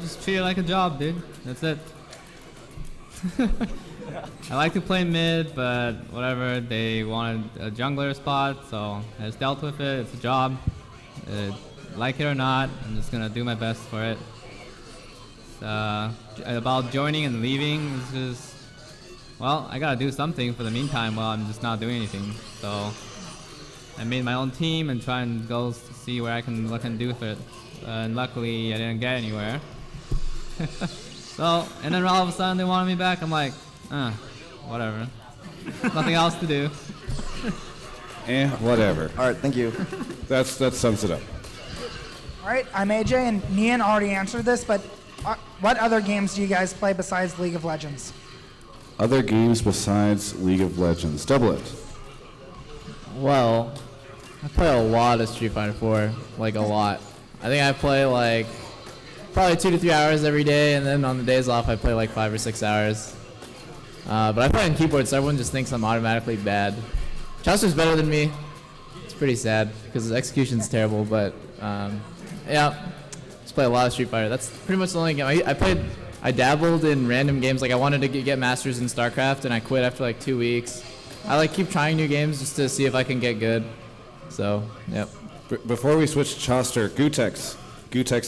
Just treat it like a job, dude. That's it. I like to play mid, but whatever, they wanted a jungler spot, so I just dealt with it. It's a job. Like it or not, I'm just gonna do my best for it. About joining and leaving, it's just, well, I gotta do something for the meantime while I'm just not doing anything. So I made my own team and try and go to see where I can do with it. And luckily, I didn't get anywhere. So, and then all of a sudden they wanted me back. I'm like, whatever. Nothing else to do. Whatever. All right, thank you. That sums it up. All right, I'm AJ, and Nian already answered this, but what other games do you guys play besides League of Legends? Other games besides League of Legends. Double It. Well, I play a lot of Street Fighter 4, like a lot. I think I play like probably 2 to 3 hours every day, and then on the days off I play like 5 or 6 hours. But I play on keyboard, so everyone just thinks I'm automatically bad. Chaucer's better than me. It's pretty sad because his execution's terrible, but yeah, just play a lot of Street Fighter. That's pretty much the only game I dabbled in random games. Like I wanted to get masters in StarCraft, and I quit after like 2 weeks. I keep trying new games just to see if I can get good. So, yep. Before we switch to Chaucer, Gutex,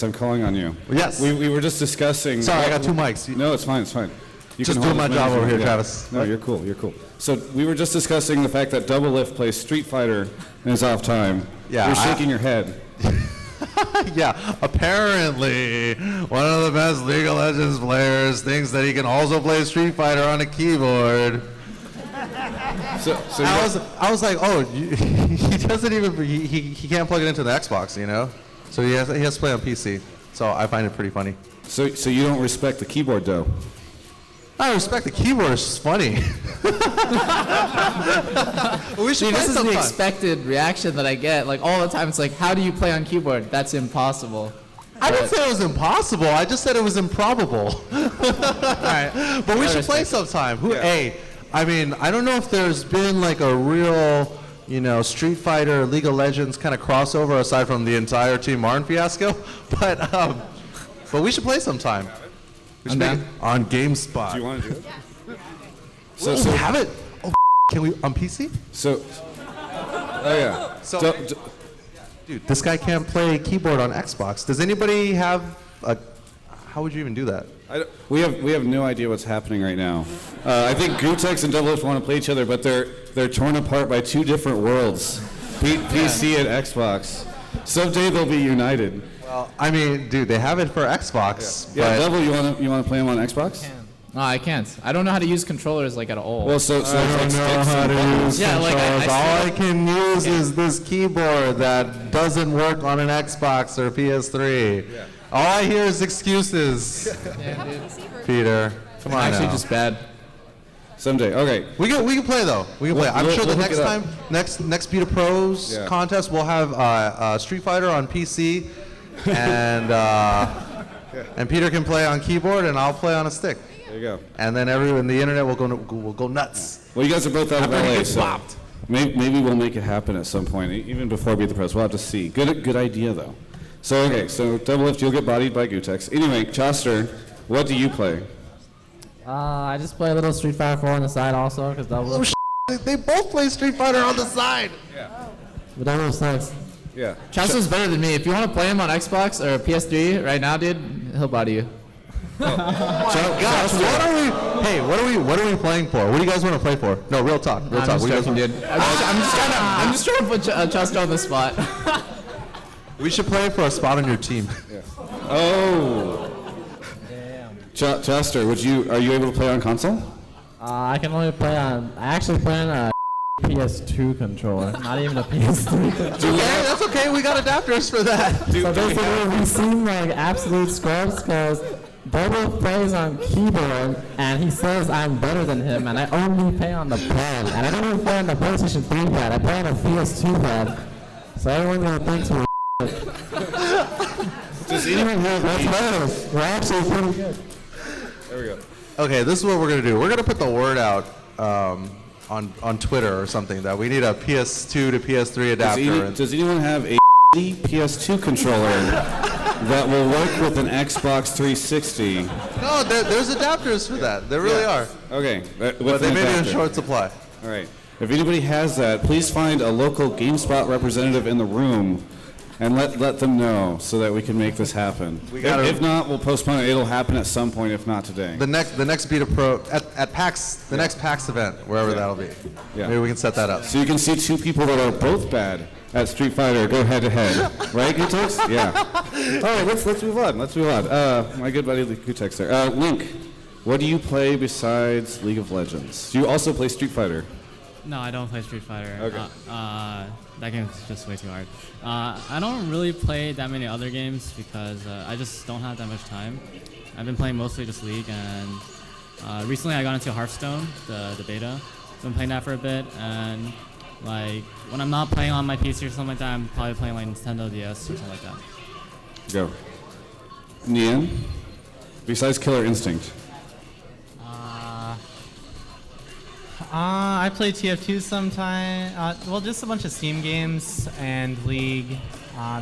I'm calling on you. Yes. We were just discussing. Sorry, I got 2 mics. No, it's fine. You Just can doing hold my as many job as you over here, want. Travis. No, you're cool. You're cool. So we were just discussing the fact that Double Lift plays Street Fighter in his off time. Yeah, You're shaking your head. Yeah, apparently one of the best League of Legends players thinks that he can also play Street Fighter on a keyboard. So I was like, oh, he doesn't even, he can't plug it into the Xbox, you know? So he has to play on PC. So I find it pretty funny. So you don't respect the keyboard, though? I respect the keyboard. It's just funny. We should See, play this is sometime. the expected reaction that I get. Like all the time, it's like, how do you play on keyboard? That's impossible. I didn't say it was impossible. I just said it was improbable. Alright. But we I should play respect it. sometime. Hey, I mean, I don't know if there's been like a real, Street Fighter, League of Legends kind of crossover aside from the entire Team Martin fiasco, but we should play sometime. We should make it on GameSpot. Do you want to do it? So we have it. Oh, can we on PC? Oh yeah. So, dude, this guy can't play keyboard on Xbox. Does anybody have a? How would you even do that? We have no idea what's happening right now. I think Gutex and Double Lift want to play each other, but they're torn apart by two different worlds, PC and Xbox. Someday they'll be united. Well, I mean, dude, they have it for Xbox. Yeah, but Double, you want to play them on Xbox? No, I can't. I don't know how to use controllers like at all. Well, so I don't know how to use controllers. All I can use is this keyboard that doesn't work on an Xbox or PS3. Yeah. All I hear is excuses. Yeah, dude. Peter, come on Actually, now. just bad. Someday, okay. We can play though. We can play. I'm sure the next time, next Beat of Pros contest, we'll have Street Fighter on PC, and Peter can play on keyboard, and I'll play on a stick. There you go. And then everyone, the internet will go nuts. Well, you guys are both out of After he LA, gets so bopped. maybe we'll make it happen at some point, even before Beat the Press. We'll have to see. Good idea though. So Double Lift, you'll get bodied by Gutex. Anyway, Choster, what do you play? I just play a little Street Fighter 4 on the side also, because Double Lift. They both play Street Fighter on the side. Yeah. But Double Lift sucks. Yeah. Chasto's better than me. If you want to play him on Xbox or PS3 right now, dude, he'll body you. Gosh, what are we playing for? What do you guys want to play for? No, real talk. Real talk. I'm just What do you joking, guys dude. I'm just trying to put Chasto on the spot. We should play for a spot on your team. Yeah. Oh. Damn. Chester, are you able to play on console? I can only play on. I actually play on a PS2 controller, not even a PS3 controller. Okay, that's okay. We got adapters for that. So basically, we seem like absolute scrubs because Bobo plays on keyboard and he says I'm better than him, and I only play on the pad. And I don't even play on the PlayStation 3 pad. I play on a PS2 pad. So everyone's gonna think to. Does anyone have? That's better. We're actually pretty good. There we go. Okay, this is what we're gonna do. We're gonna put the word out on Twitter or something that we need a PS2 to PS3 adapter. Does anyone have a PS2 controller that will work with an Xbox 360? No, there's adapters for that. There really are. Okay, But they made it in short supply. All right. If anybody has that, please find a local GameSpot representative in the room and let them know so that we can make this happen. If not, we'll postpone it. It'll happen at some point, if not today. The next Beat of Pro at PAX, next PAX event, wherever that'll be. Yeah. Maybe we can set that up. So you can see two people that are both bad at Street Fighter go head to head, right, Gutex? Yeah. All right, let's move on. Let's move on. My good buddy Gutex there. Link, what do you play besides League of Legends? Do you also play Street Fighter? No, I don't play Street Fighter. Okay. That game is just way too hard. I don't really play that many other games because I just don't have that much time. I've been playing mostly just League, and recently I got into Hearthstone, the beta. I've been playing that for a bit, and like when I'm not playing on my PC or something like that, I'm probably playing like Nintendo DS or something like that. Go. Nian, besides Killer Instinct. I play TF2 sometime. Well, just a bunch of Steam games and League.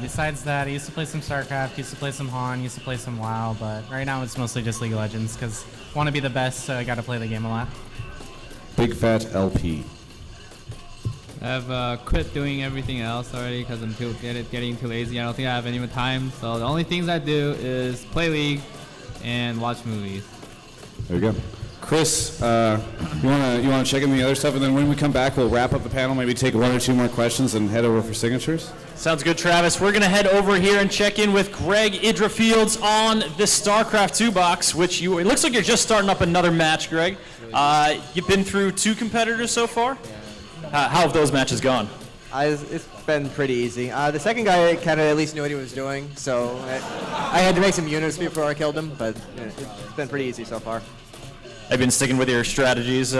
Besides that, I used to play some StarCraft, used to play some Han, used to play some WoW, but right now it's mostly just League of Legends because I want to be the best, so I got to play the game a lot. Big Fat LP. I've quit doing everything else already because I'm getting too lazy. I don't think I have any more time. So the only things I do is play League and watch movies. There you go. Chris, you wanna check in the other stuff, and then when we come back, we'll wrap up the panel. Maybe take 1 or 2 more questions and head over for signatures. Sounds good, Travis. We're gonna head over here and check in with Greg IdrA Fields on the StarCraft 2 box, which it looks like you're just starting up another match, Greg. You've been through 2 competitors so far. How have those matches gone? It's been pretty easy. The second guy kind of at least knew what he was doing, so I had to make some units before I killed him, but it's been pretty easy so far. Have you been sticking with your strategies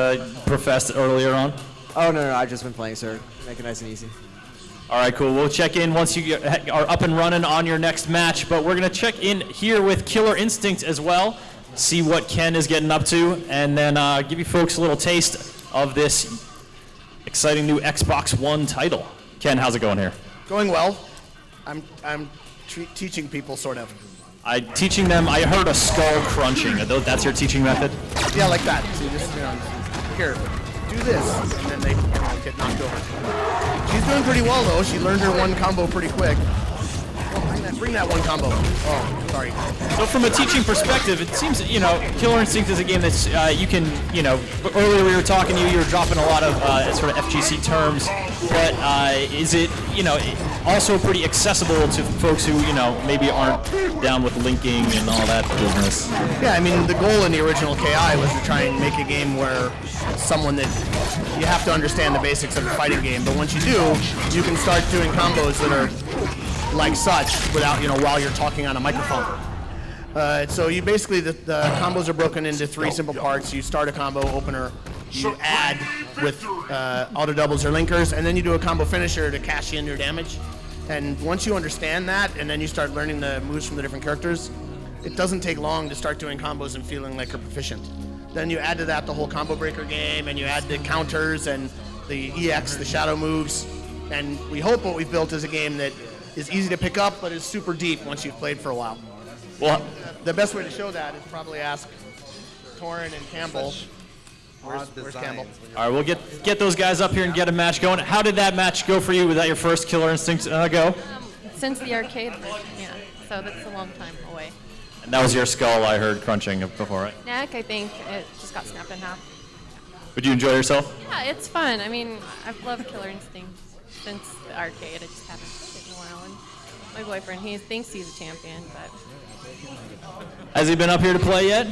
professed earlier on? Oh, no, I've just been playing, sir. Make it nice and easy. All right, cool. We'll check in once you are up and running on your next match, but we're going to check in here with Killer Instinct as well, see what Ken is getting up to, and then give you folks a little taste of this exciting new Xbox One title. Ken, how's it going here? Going well. I'm teaching people, sort of. Teaching them, I heard a skull crunching. That's your teaching method? Yeah, like that. So you just, here, do this, and then they get knocked over. She's doing pretty well, though. She learned her one combo pretty quick. Oh, bring that one combo. Oh, sorry. So from a teaching perspective, it seems, Killer Instinct is a game that's, you can, earlier we were talking to you, were dropping a lot of sort of FGC terms, but is it, also pretty accessible to folks who, maybe aren't down with linking and all that business? Yeah, I mean, the goal in the original KI was to try and make a game where someone that you have to understand the basics of a fighting game, but once you do, you can start doing combos that are like such without, while you're talking on a microphone. So you basically, the combos are broken into 3 simple parts. You start a combo opener, you add with auto doubles or linkers, and then you do a combo finisher to cash in your damage. And once you understand that, and then you start learning the moves from the different characters, it doesn't take long to start doing combos and feeling like you're proficient. Then you add to that the whole combo breaker game, and you add the counters and the EX, the shadow moves. And we hope what we've built is a game that is easy to pick up, but is super deep once you've played for a while. Well, the best way to show that is probably ask Torin and Campbell. Where's Campbell? All right, we'll get those guys up here and get a match going. How did that match go for you? Was that your first Killer Instinct go? Since the arcade version, yeah. So that's a long time away. And that was your skull I heard crunching before, right? Neck, I think it just got snapped in half. Would you enjoy yourself? Yeah, it's fun. I mean, I've loved Killer Instinct since the arcade. I just haven't played in a while. And my boyfriend, he thinks he's a champion, but... Has he been up here to play yet?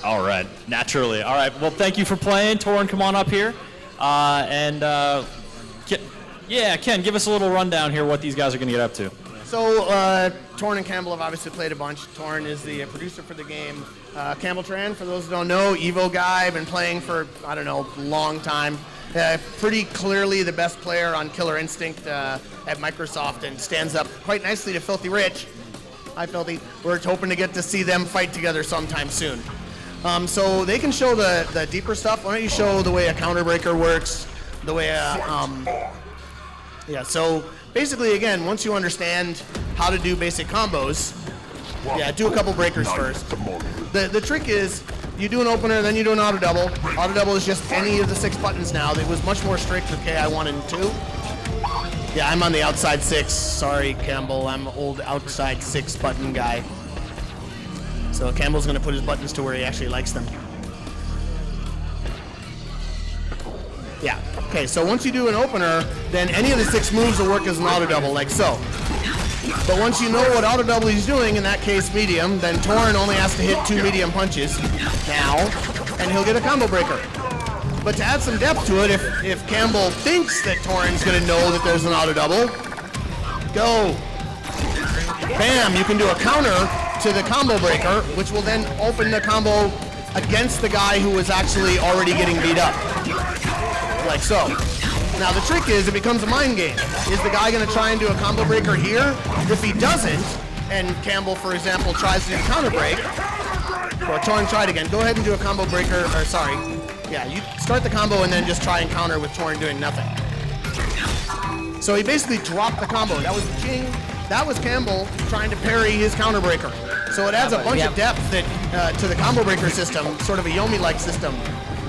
All right, naturally. All right, well, thank you for playing. Torin, come on up here. Ken, give us a little rundown here what these guys are going to get up to. So, Torin and Campbell have obviously played a bunch. Torin is the producer for the game. Campbell Tran, for those who don't know, Evo guy, been playing for, a long time. Pretty clearly the best player on Killer Instinct at Microsoft, and stands up quite nicely to Filthy Rich. Hi, Filthy. We're hoping to get to see them fight together sometime soon. So they can show the deeper stuff. Why don't you show the way a counter breaker works, the way so basically, again, once you understand how to do basic combos, do a couple breakers first. The trick is you do an opener, then you do an auto double. Auto double is just any of the 6 buttons now. It was much more strict with KI 1 and 2. Yeah, I'm on the outside 6. Sorry, Campbell. I'm an old outside 6 button guy. So Campbell's going to put his buttons to where he actually likes them. Yeah. Okay, so once you do an opener, then any of the 6 moves will work as an auto double, like so. But once you know what auto double he's doing, in that case medium, then Torin only has to hit 2 medium punches now, and he'll get a combo breaker. But to add some depth to it, if Campbell thinks that Torin's going to know that there's an auto double, go. Bam, you can do a counter to the combo breaker, which will then open the combo against the guy who was actually already getting beat up. Like so. Now the trick is, it becomes a mind game. Is the guy going to try and do a combo breaker here? If he doesn't, and Campbell, for example, tries to do a counter break, or Torin tried again, go ahead and do a combo breaker, you start the combo and then just try and counter with Torin doing nothing. So he basically dropped the combo. That was Jing. That was Campbell trying to parry his counter breaker. So it adds a bunch of depth to the combo breaker system, sort of a Yomi-like system,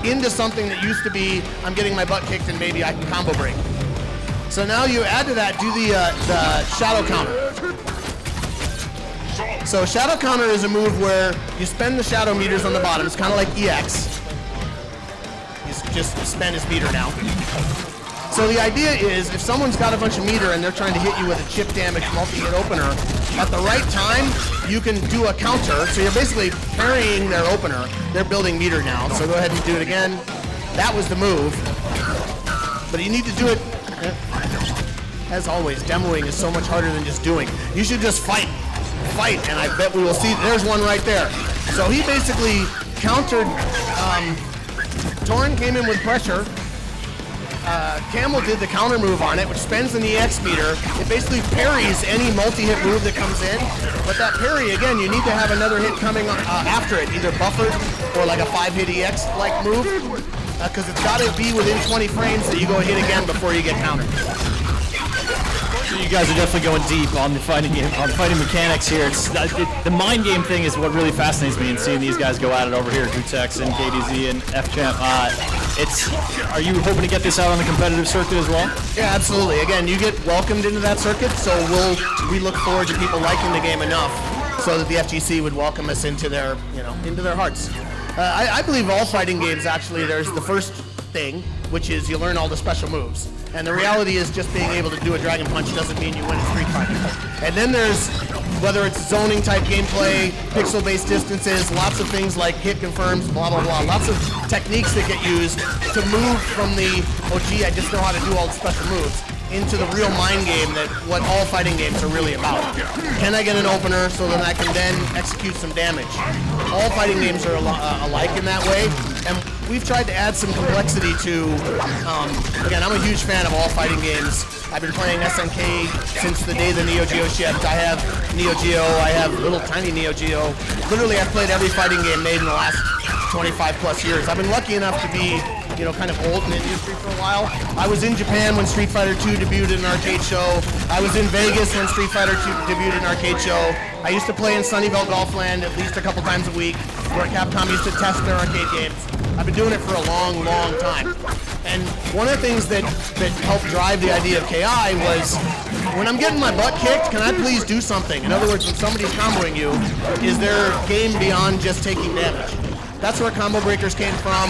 into something that used to be, I'm getting my butt kicked and maybe I can combo break. So now you add to that, do the shadow counter. So shadow counter is a move where you spend the shadow meters on the bottom. It's kind of like EX. He's just spent his meter now. So the idea is if someone's got a bunch of meter and they're trying to hit you with a chip damage multi-hit opener, at the right time, you can do a counter. So you're basically parrying their opener. They're building meter now. So go ahead and do it again. That was the move. But you need to do it, as always, demoing is so much harder than just doing. You should just fight, and I bet we will see, there's one right there. So he basically countered, Torn came in with pressure. Camel did the counter move on it, which spends an EX meter. It basically parries any multi-hit move that comes in. But that parry, again, you need to have another hit coming after it, either buffered or like a 5-hit EX-like move, because it's got to be within 20 frames that you go hit again before you get countered. So you guys are definitely going deep on the fighting mechanics here. The mind game thing is what really fascinates me, and seeing these guys go at it over here, Gutex and KDZ and FChamp. Are you hoping to get this out on the competitive circuit as well? Yeah, absolutely. Again, you get welcomed into that circuit, so we look forward to people liking the game enough so that the FGC would welcome us into their hearts. I believe all fighting games, actually, there's the first thing, which is you learn all the special moves. And the reality is just being able to do a Dragon Punch doesn't mean you win a Street Fighter. And then there's, whether it's zoning type gameplay, pixel-based distances, lots of things like hit confirms, blah, blah, blah. Lots of techniques that get used to move from the, oh gee, I just know how to do all the special moves, into the real mind game that what all fighting games are really about. Can I get an opener so that I can then execute some damage? All fighting games are alike in that way, and we've tried to add some complexity to, again, I'm a huge fan of all fighting games. I've been playing SNK since the day the Neo Geo shipped. I have Neo Geo, I have little tiny Neo Geo. Literally, I've played every fighting game made in the last 25 plus years. I've been lucky enough to be, kind of old in the industry for a while. I was in Japan when Street Fighter II debuted at an arcade show. I was in Vegas when Street Fighter II debuted at an arcade show. I used to play in Sunnyvale Golfland at least a couple times a week, where Capcom used to test their arcade games. I've been doing it for a long, long time. And one of the things that helped drive the idea of KI was, when I'm getting my butt kicked, can I please do something? In other words, when somebody's comboing you, is there game beyond just taking damage? That's where combo breakers came from.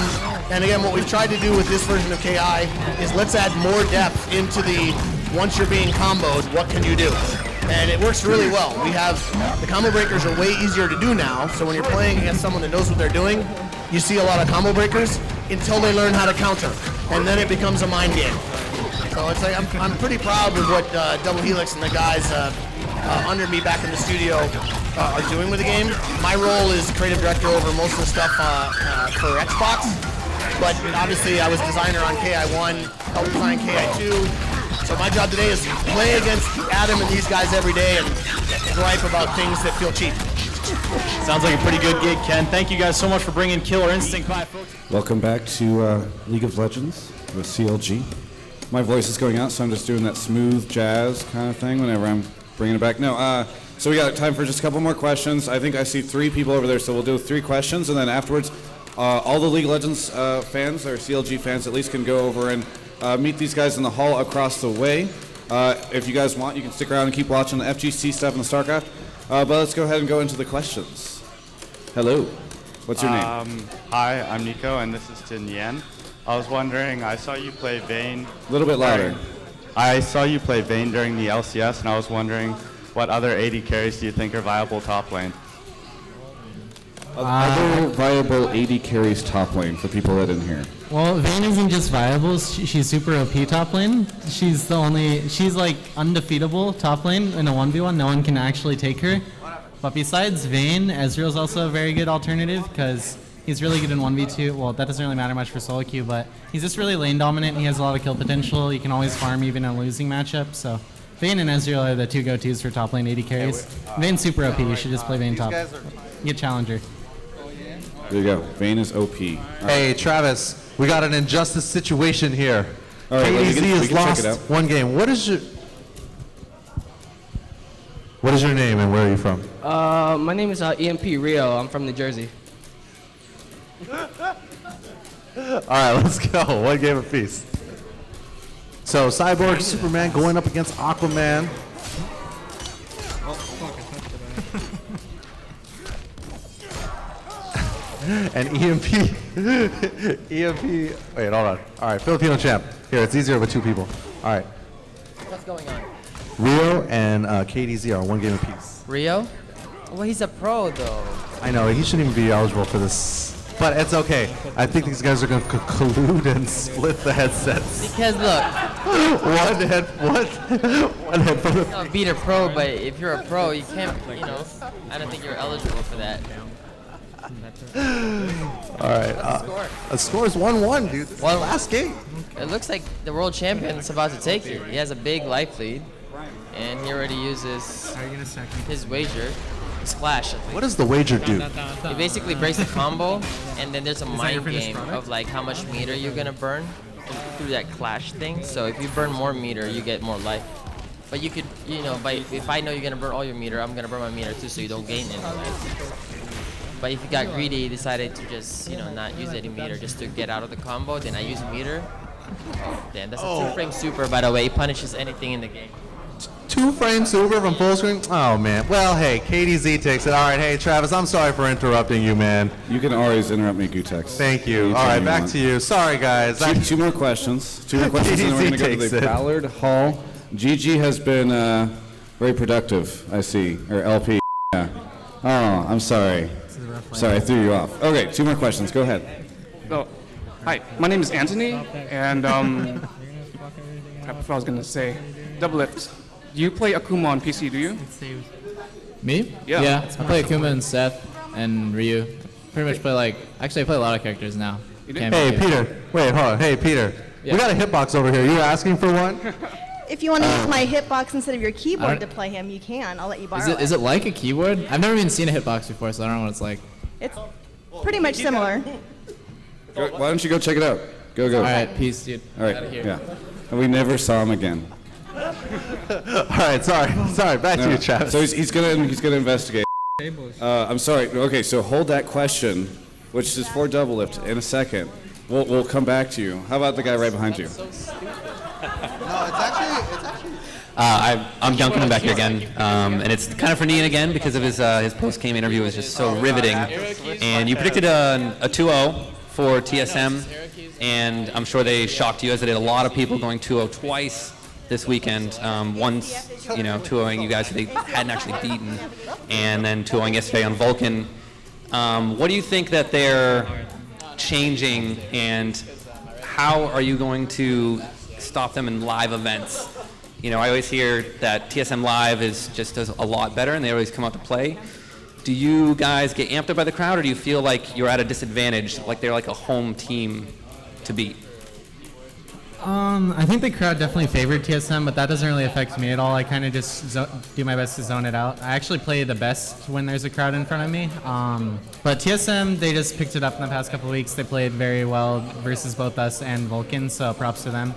And again, what we've tried to do with this version of KI is let's add more depth into the, once you're being comboed, what can you do? And it works really well. We have, the combo breakers are way easier to do now, so when you're playing against someone that knows what they're doing, you see a lot of combo breakers until they learn how to counter, and then it becomes a mind game. So it's like, I'm pretty proud with what Double Helix and the guys under me back in the studio are doing with the game. My role is creative director over most of the stuff for Xbox, but obviously I was designer on KI1, helped design KI2. So my job today is play against Adam and these guys every day and gripe about things that feel cheap. Sounds like a pretty good gig, Ken. Thank you guys so much for bringing Killer Instinct by, folks. Welcome back to League of Legends with CLG. My voice is going out, so I'm just doing that smooth jazz kind of thing whenever I'm bringing it back. No, so we got time for just a couple more questions. I think I see 3 people over there, so we'll do 3 questions, and then afterwards, all the League of Legends fans, or CLG fans at least, can go over and meet these guys in the hall across the way. If you guys want, you can stick around and keep watching the FGC stuff and the StarCraft. But let's go ahead and go into the questions. Hello. What's your name? Hi, I'm Nico, and this is Tin Yen. I was wondering, I saw you play Vayne. A little bit louder. I saw you play Vayne during the LCS, and I was wondering, what other AD carries do you think are viable top lane? Other viable AD carries top lane for people that didn't hear. Well, Vayne isn't just viable, she's super OP top lane. She's like undefeatable top lane in a 1v1. No one can actually take her. But besides Vayne, Ezreal's also a very good alternative because he's really good in 1v2. Well, that doesn't really matter much for solo queue, but he's just really lane dominant. He has a lot of kill potential. You can always farm even in a losing matchup. So Vayne and Ezreal are the 2 go-tos for top lane AD carries. Vayne's super OP. You should just play Vayne top. Get Challenger. There you go. Vayne is OP. Hey, Travis, we got an injustice situation here. All right, KDZ has lost one game. What is your name and where are you from? My name is EMP Rio. I'm from New Jersey. All right, let's go. One game apiece. So, Cyborg, Superman going up against Aquaman. and EMP. EMP. Wait, hold on. All right, FilipinoChamp. Here, it's easier with two people. All right. What's going on? Rio and KDZ are one game apiece. Rio? Well, he's a pro though. I know, he shouldn't even be eligible for this. But it's okay. I think these guys are going to collude and split the headsets. Because look. One headphone. No, beat a pro, but if you're a pro, you can't, I don't think you're eligible for that. All right. The score is 1-1, dude. This is the last game. It looks like the world champion is about to take it. He has a big life lead, and he already uses his wager. Splash. What does the wager do? It basically breaks the combo, and then there's a mind game of like how much meter you're gonna burn through that clash thing. So if you burn more meter, you get more life. But you could, if I know you're gonna burn all your meter, I'm gonna burn my meter too, so you don't gain any life. But if you got greedy, decided to just, not use any meter just to get out of the combo, then I use meter. Oh, damn, that's a 2-frame super, by the way. It punishes anything in the game. 2-frame super from full screen? Oh, man. Well, hey, KDZ takes it. All right, hey, Travis, I'm sorry for interrupting you, man. You can always interrupt me, Gutex. Thank you. All right, back to you. Sorry, guys. Two more questions. Two more questions, and then we're going to go to the Ballard Hall. GG has been very productive, I see. Or LP. Yeah. Oh, I'm sorry. Sorry, I threw you off. Okay, 2 more questions. Go ahead. Oh, hi. My name is Anthony, and crap, what I was going to say. Double lift. Do you play Akuma on PC, do you? Me? Yeah. I play Akuma and Seth and Ryu. Pretty much play I play a lot of characters now. Hey, Peter. Wait, hold on. Hey, Peter. Yeah. We got a hitbox over here. You were asking for one? If you want to use my hitbox instead of your keyboard to play him, you can. I'll let you borrow it. Is it like a keyboard? I've never even seen a hitbox before, so I don't know what it's like. It's pretty much similar. Why don't you go check it out? Go. All right, peace, dude. All right, Outta here. yeah. And we never saw him again. All right, sorry. Back to you, Travis. So he's gonna investigate. I'm sorry. Okay, so hold that question, which is for double lift, in a second. We'll come back to you. How about the guy right behind you? I'm Duncan. I'm back here again, and it's kind of for Nian again because of his post-game interview was just so riveting. And you predicted a 2-0 for TSM, and I'm sure they shocked you as they did a lot of people going 2-0 twice this weekend. Once, 2-0ing you guys who they hadn't actually beaten, and then 2-0ing yesterday on Vulcan. What do you think that they're changing, and how are you going to stop them in live events? I always hear that TSM Live does a lot better, and they always come out to play. Do you guys get amped up by the crowd, or do you feel like you're at a disadvantage, like they're like a home team to beat? I think the crowd definitely favored TSM, but that doesn't really affect me at all. I kind of just do my best to zone it out. I actually play the best when there's a crowd in front of me. But TSM, they just picked it up in the past couple of weeks. They played very well versus both us and Vulcan, so props to them.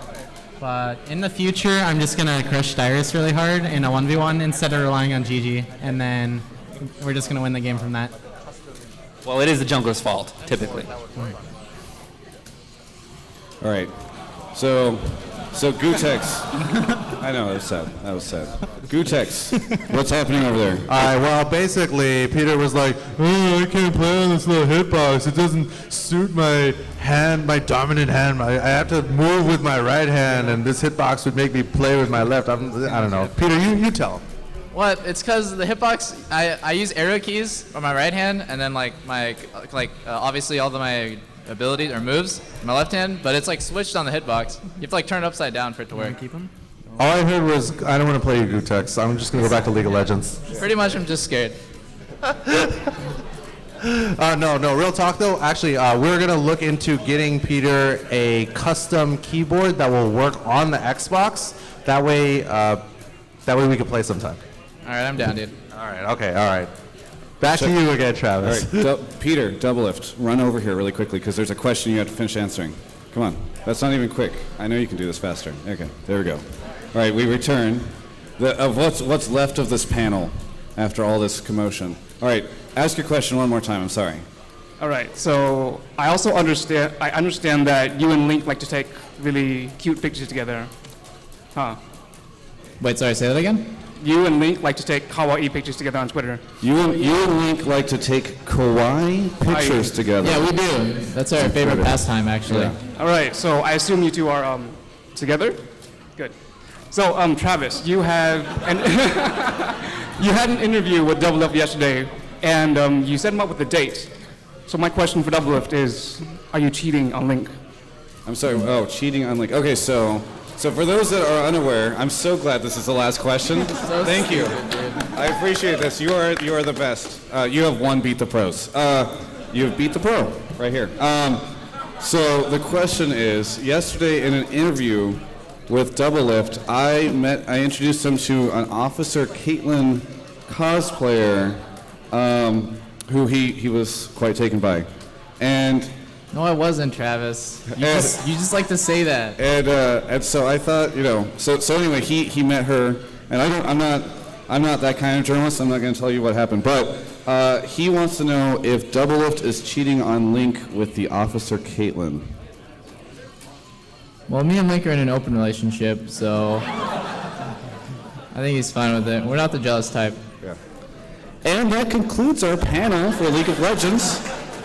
But in the future, I'm just going to crush Dyrus really hard in a 1v1 instead of relying on GG, and then we're just going to win the game from that. Well, it is the jungler's fault, typically. All right. So Gutex. I know, that was sad. Gutex, what's happening over there? All right, well, basically, Peter was like, oh, I can't play on this little hitbox. It doesn't suit my hand, my dominant hand. I have to move with my right hand, and this hitbox would make me play with my left. I don't know. Peter, you tell him. What? It's because the hitbox, I use arrow keys on my right hand, and then obviously all of my abilities or moves on my left hand, but it's switched on the hitbox. You have to turn it upside down for it to work. Keep him? All I heard was, I don't want to play you, Gutex. I'm just going to go back to League of Legends. Pretty much, I'm just scared. No, real talk though. Actually, we're going to look into getting Peter a custom keyboard that will work on the Xbox. That way we can play sometime. All right, I'm down, dude. All right. Back to you again, Travis. All right, Peter, double lift. Run over here really quickly because there's a question you have to finish answering. Come on. That's not even quick. I know you can do this faster. Okay, there we go. All right, we return. What's left of this panel after all this commotion? All right, ask your question one more time. I'm sorry. All right, so I also understand that you and Link like to take really cute pictures together. Huh? Wait, sorry, say that again? you and Link like to take kawaii pictures together on Twitter. You and Link like to take kawaii pictures together. Yeah, we do. That's our favorite pastime, actually. Yeah. All right, so I assume you two are together? Good. So, Travis, you have you had an interview with Double Lift yesterday, and you set him up with a date. So my question for Double Lift is, are you cheating on Link? I'm sorry. Oh, cheating on Link. Okay, so for those that are unaware, I'm so glad this is the last question. Thank you. I appreciate this. You are the best. You have won Beat the Pros. You have beat the pro right here. So the question is, yesterday in an interview with Double Lift, I introduced him to an Officer Caitlin cosplayer, who he was quite taken by, and. No, I wasn't, Travis. You just like to say that. And so I thought, so anyway, he met her, and I'm not that kind of journalist. I'm not going to tell you what happened, but he wants to know if Double Lift is cheating on Link with the Officer Caitlin. Well, me and Link are in an open relationship, so I think he's fine with it. We're not the jealous type. Yeah. And that concludes our panel for League of Legends.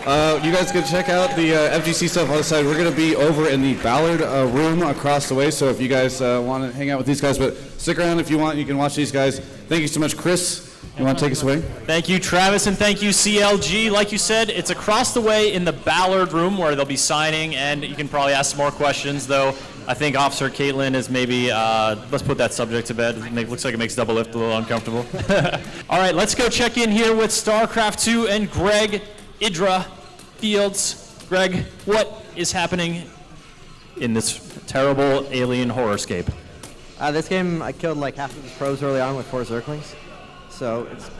You guys can check out the FGC stuff on the side. We're going to be over in the Ballard room across the way, so if you guys want to hang out with these guys, but stick around if you want. You can watch these guys. Thank you so much. Chris, you want to take us away? Thank you, Travis, and thank you, CLG. Like you said, it's across the way in the Ballard room where they'll be signing, and you can probably ask some more questions, though. I think Officer Caitlin is maybe, let's put that subject to bed. It looks like it makes Double Lift a little uncomfortable. All right, let's go check in here with StarCraft 2 and Greg IdrA Fields. Greg, what is happening in this terrible alien horrorscape? This game, I killed like half of his pros early on with 4 Zerglings. So it's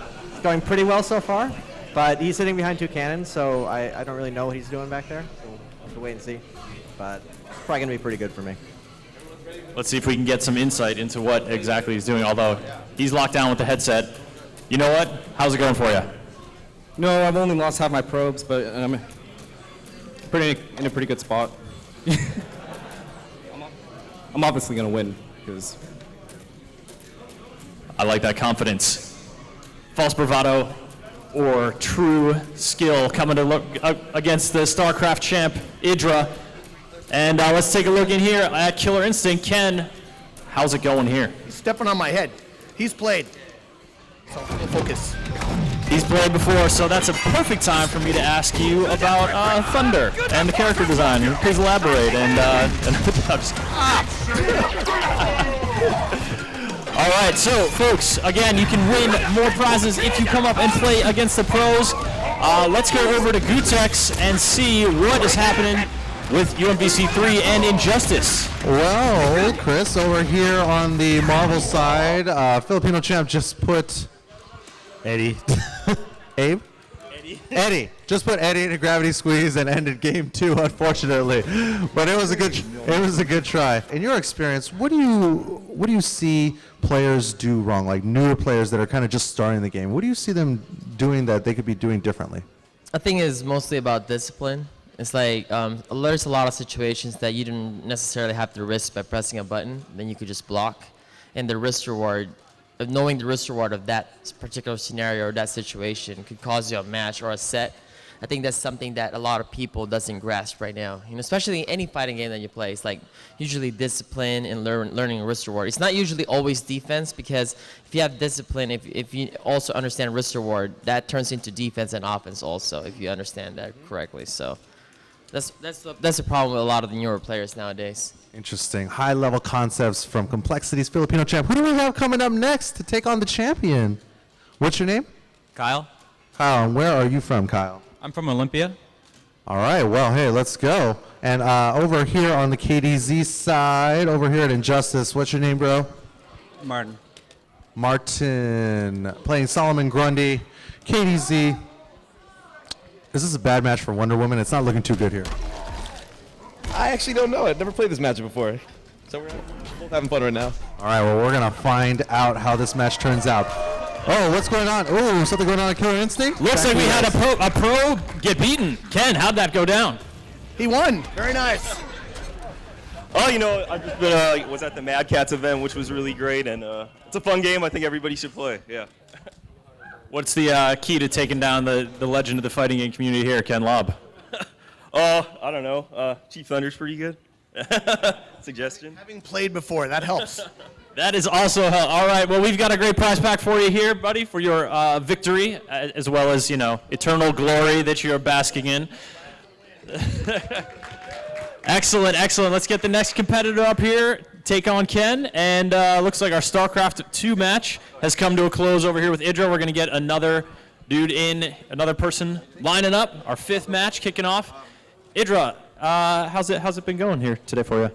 going pretty well so far. But he's sitting behind 2 cannons, so I don't really know what he's doing back there. So we'll have to wait and see. But it's probably going to be pretty good for me. Let's see if we can get some insight into what exactly he's doing, although he's locked down with the headset. You know what? How's it going for you? No, I've only lost half my probes, but I'm in a pretty good spot. I'm obviously going to win, because... I like that confidence. False bravado or true skill coming to look against the StarCraft champ, IdrA. And let's take a look in here at Killer Instinct. Ken, how's it going here? He's stepping on my head. He's played. So full focus. He's played before, so that's a perfect time for me to ask you about Thunder and the character design. Please elaborate. All right, so folks, again, you can win more prizes if you come up and play against the pros. Let's go over to Gutex and see what is happening with UMBC 3 and Injustice. Well, Chris, over here on the Marvel side, FilipinoChamp just put Eddie. Abe? Eddie. Just put Eddie in a gravity squeeze and ended game 2, unfortunately. But it was a good try. In your experience, what do you see players do wrong, like newer players that are kind of just starting the game? What do you see them doing that they could be doing differently? I think it's mostly about discipline. It's like there's a lot of situations that you didn't necessarily have to risk by pressing a button. Then you could just block, and the risk reward, of knowing the risk reward of that particular scenario or that situation, could cause you a match or a set. I think that's something that a lot of people doesn't grasp right now. Especially in any fighting game that you play, it's like usually discipline and learning risk reward. It's not usually always defense, because if you have discipline, if you also understand risk reward, that turns into defense and offense also, if you understand that correctly. So that's the problem with a lot of the newer players nowadays. Interesting. High-level concepts from Complexity's FilipinoChamp. Who do we have coming up next to take on the champion? What's your name? Kyle. Kyle, and where are you from, Kyle? I'm from Olympia. All right, well, hey, let's go. And over here on the KDZ side, over here at Injustice, what's your name, bro? Martin. Martin, playing Solomon Grundy, KDZ. Is this a bad match for Wonder Woman? It's not looking too good here. I actually don't know. I've never played this match before. So we're both having fun right now. All right, well, we're going to find out how this match turns out. Oh, what's going on? Oh, something going on at Killer Instinct? Looks like we had a pro get beaten. Ken, how'd that go down? He won. Very nice. Oh, you know, I've just been was at the Mad Cats event, which was really great, and it's a fun game. I think everybody should play. Yeah. What's the key to taking down the legend of the fighting game community here, Ken Lobb? I don't know. Chief Thunder's pretty good. Suggestion? Having played before, that helps. That is also help. All right. Well, we've got a great prize pack for you here, buddy, for your victory, as well as, you know, eternal glory that you're basking in. Excellent, excellent. Let's get the next competitor up here, take on Ken, and looks like our StarCraft 2 match has come to a close over here with IdrA. We're going to get another dude in, another person lining up, our 5th match kicking off. IdrA, how's it been going here today for you?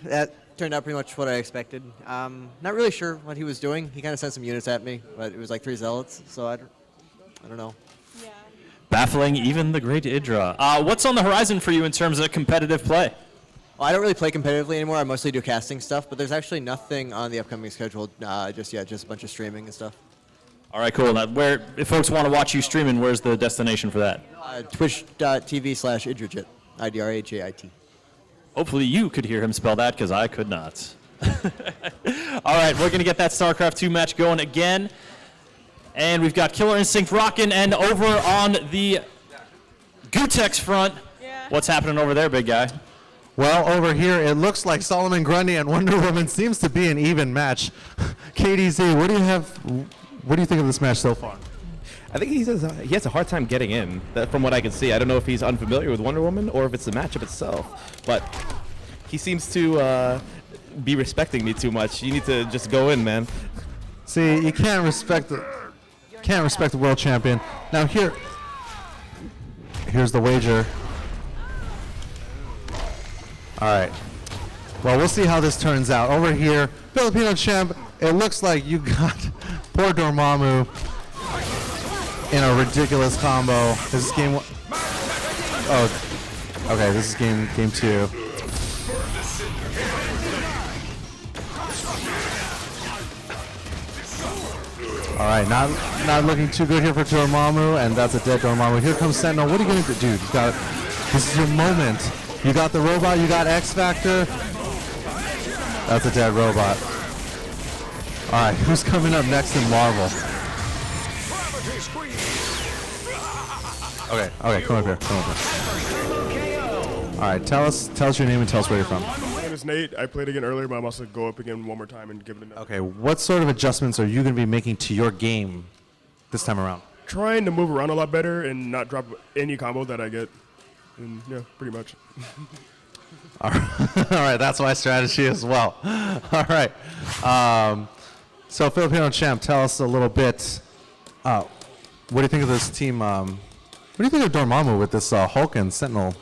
That turned out pretty much what I expected. Not really sure what he was doing. He kind of sent some units at me, but it was like 3 zealots, so I don't know. Baffling even the great IdrA. What's on the horizon for you in terms of competitive play? Well, I don't really play competitively anymore. I mostly do casting stuff, but there's actually nothing on the upcoming schedule just yet, just a bunch of streaming and stuff. All right, cool. Now, if folks want to watch you streaming, where's the destination for that? Twitch.tv/IdraJit, IdrAJIT. Hopefully you could hear him spell that, because I could not. All right, we're going to get that StarCraft 2 match going again. And we've got Killer Instinct rocking, and over on the Gutex front, what's happening over there, big guy? Well, over here, it looks like Solomon Grundy and Wonder Woman seems to be an even match. KDZ, what do you think of this match so far? I think he has a hard time getting in, from what I can see. I don't know if he's unfamiliar with Wonder Woman or if it's the matchup itself, but he seems to be respecting me too much. You need to just go in, man. See, you can't respect the world champion. Now here's the wager. All right. Well, we'll see how this turns out. Over here, FilipinoChamp, it looks like you got poor Dormammu in a ridiculous combo. This is game one. Oh, okay, this is game 2. All right, not looking too good here for Dormammu, and that's a dead Dormammu. Here comes Sentinel. What are you going to do? Dude, this is your moment. You got the robot, you got X Factor. That's a dead robot. All right, who's coming up next in Marvel? Okay, come up here. All right, tell us your name and tell us where you're from. My name is Nate. I played again earlier, but I'm also go up again one more time and give it another. Okay, what sort of adjustments are you going to be making to your game this time around? Trying to move around a lot better and not drop any combo that I get. And yeah, pretty much. All right, that's my strategy as well. All right. So FilipinoChamp, tell us a little bit. What do you think of this team? What do you think of Dormammu with this Hulk and Sentinel?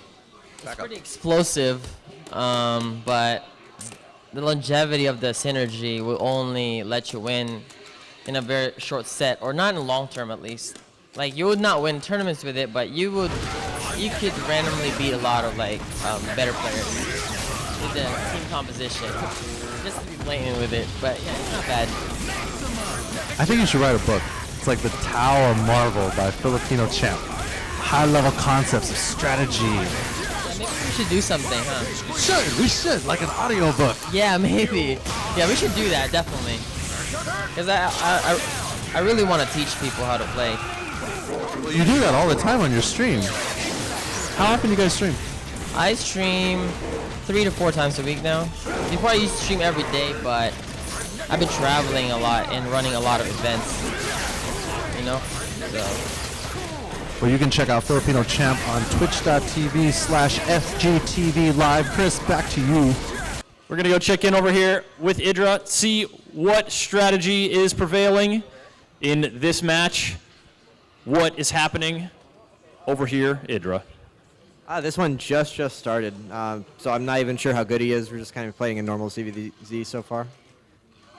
It's pretty explosive, but the longevity of the synergy will only let you win in a very short set, or not in the long term at least. Like, you would not win tournaments with it, but you could randomly beat a lot of better players with the team composition. Just to be blatant with it, but yeah, it's not bad. I think you should write a book. It's like the Tower Marvel by FilipinoChamp. High-level concepts of strategy. Yeah, maybe we should do something, huh? We should, like an audiobook. Yeah, maybe. Yeah, we should do that, definitely. Because I really want to teach people how to play. Well, you do that all the time on your stream. How often do you guys stream? I stream 3 to 4 times a week now. Before I used to stream every day, but I've been traveling a lot and running a lot of events. You know? So. Well, you can check out FilipinoChamp on twitch.tv/FGTV Live. Chris, back to you. We're going to go check in over here with IdrA, see what strategy is prevailing in this match. What is happening over here, IdrA? This one just started, so I'm not even sure how good he is. We're just kind of playing a normal CVZ so far.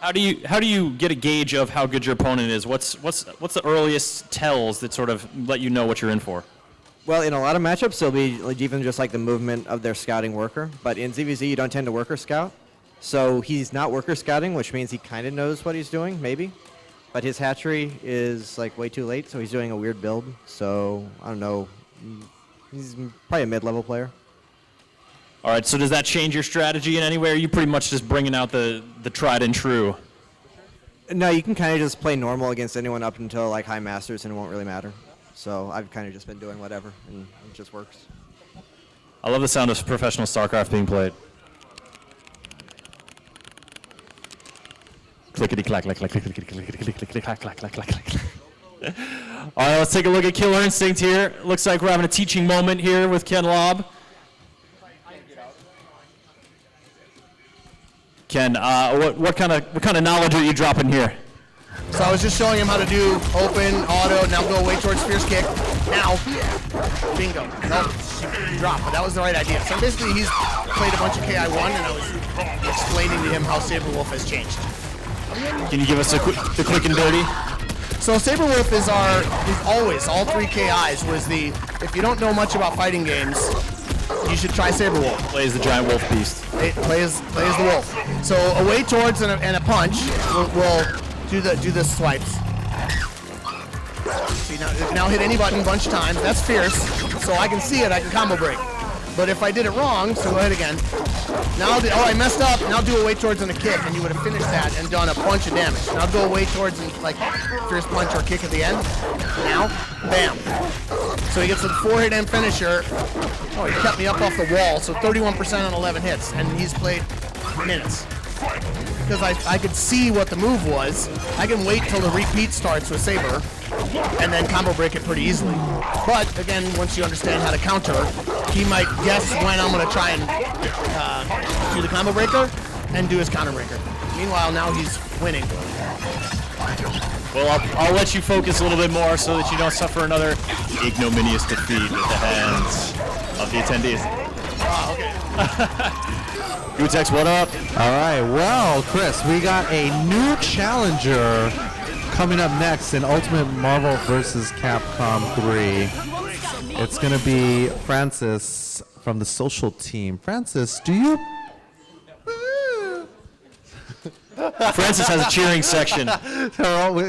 How do you get a gauge of how good your opponent is? What's the earliest tells that sort of let you know what you're in for? Well, in a lot of matchups, it'll be even just like the movement of their scouting worker. But in ZVZ, you don't tend to worker scout. So he's not worker scouting, which means he kind of knows what he's doing, maybe. But his hatchery is like way too late, so he's doing a weird build. So I don't know. He's probably a mid-level player. All right, so does that change your strategy in any way, or are you pretty much just bringing out the tried and true? No, you can kind of just play normal against anyone up until like high masters, and it won't really matter. So I've kind of just been doing whatever, and it just works. I love the sound of professional StarCraft being played. Clickety clack, clack, clack, clickety clickety clickety clack, clack, clack, clack, clack. All right, let's take a look at Killer Instinct here. Looks like we're having a teaching moment here with Ken Lobb. Ken, what kind of knowledge are you dropping here? So I was just showing him how to do open, auto, now go away towards fierce kick. Now, bingo. Nope, drop, but that was the right idea. So basically he's played a bunch of KI1 and I was explaining to him how Saberwolf has changed. Can you give us the quick and dirty? So Saberwolf is always, all 3 KIs was if you don't know much about fighting games, you should try Saberwolf. Plays the giant wolf beast. It plays the wolf. So away towards and a punch will do the swipes. See, now hit any button a bunch of times. That's fierce. So I can see it, I can combo break. But if I did it wrong, so go ahead again. Now, I messed up. Now do away towards and a kick, and you would have finished that and done a bunch of damage. Now go away towards and like fierce punch or kick at the end. Now, bam. So he gets the 4-hit end finisher. Oh, he kept me up off the wall. So 31% on 11 hits, and he's played minutes. Because I could see what the move was. I can wait till the repeat starts with Saber, and then combo break it pretty easily. But again, once you understand how to counter, he might guess when I'm going to try and do the combo breaker and do his counter breaker. Meanwhile, now he's winning. Well, I'll let you focus a little bit more so that you don't suffer another ignominious defeat at the hands of the attendees. Oh, okay. Gutex, what up? All right, well, Chris, we got a new challenger coming up next in Ultimate Marvel vs. Capcom 3. It's going to be Francis from the social team. Francis, do you... Francis has a cheering section.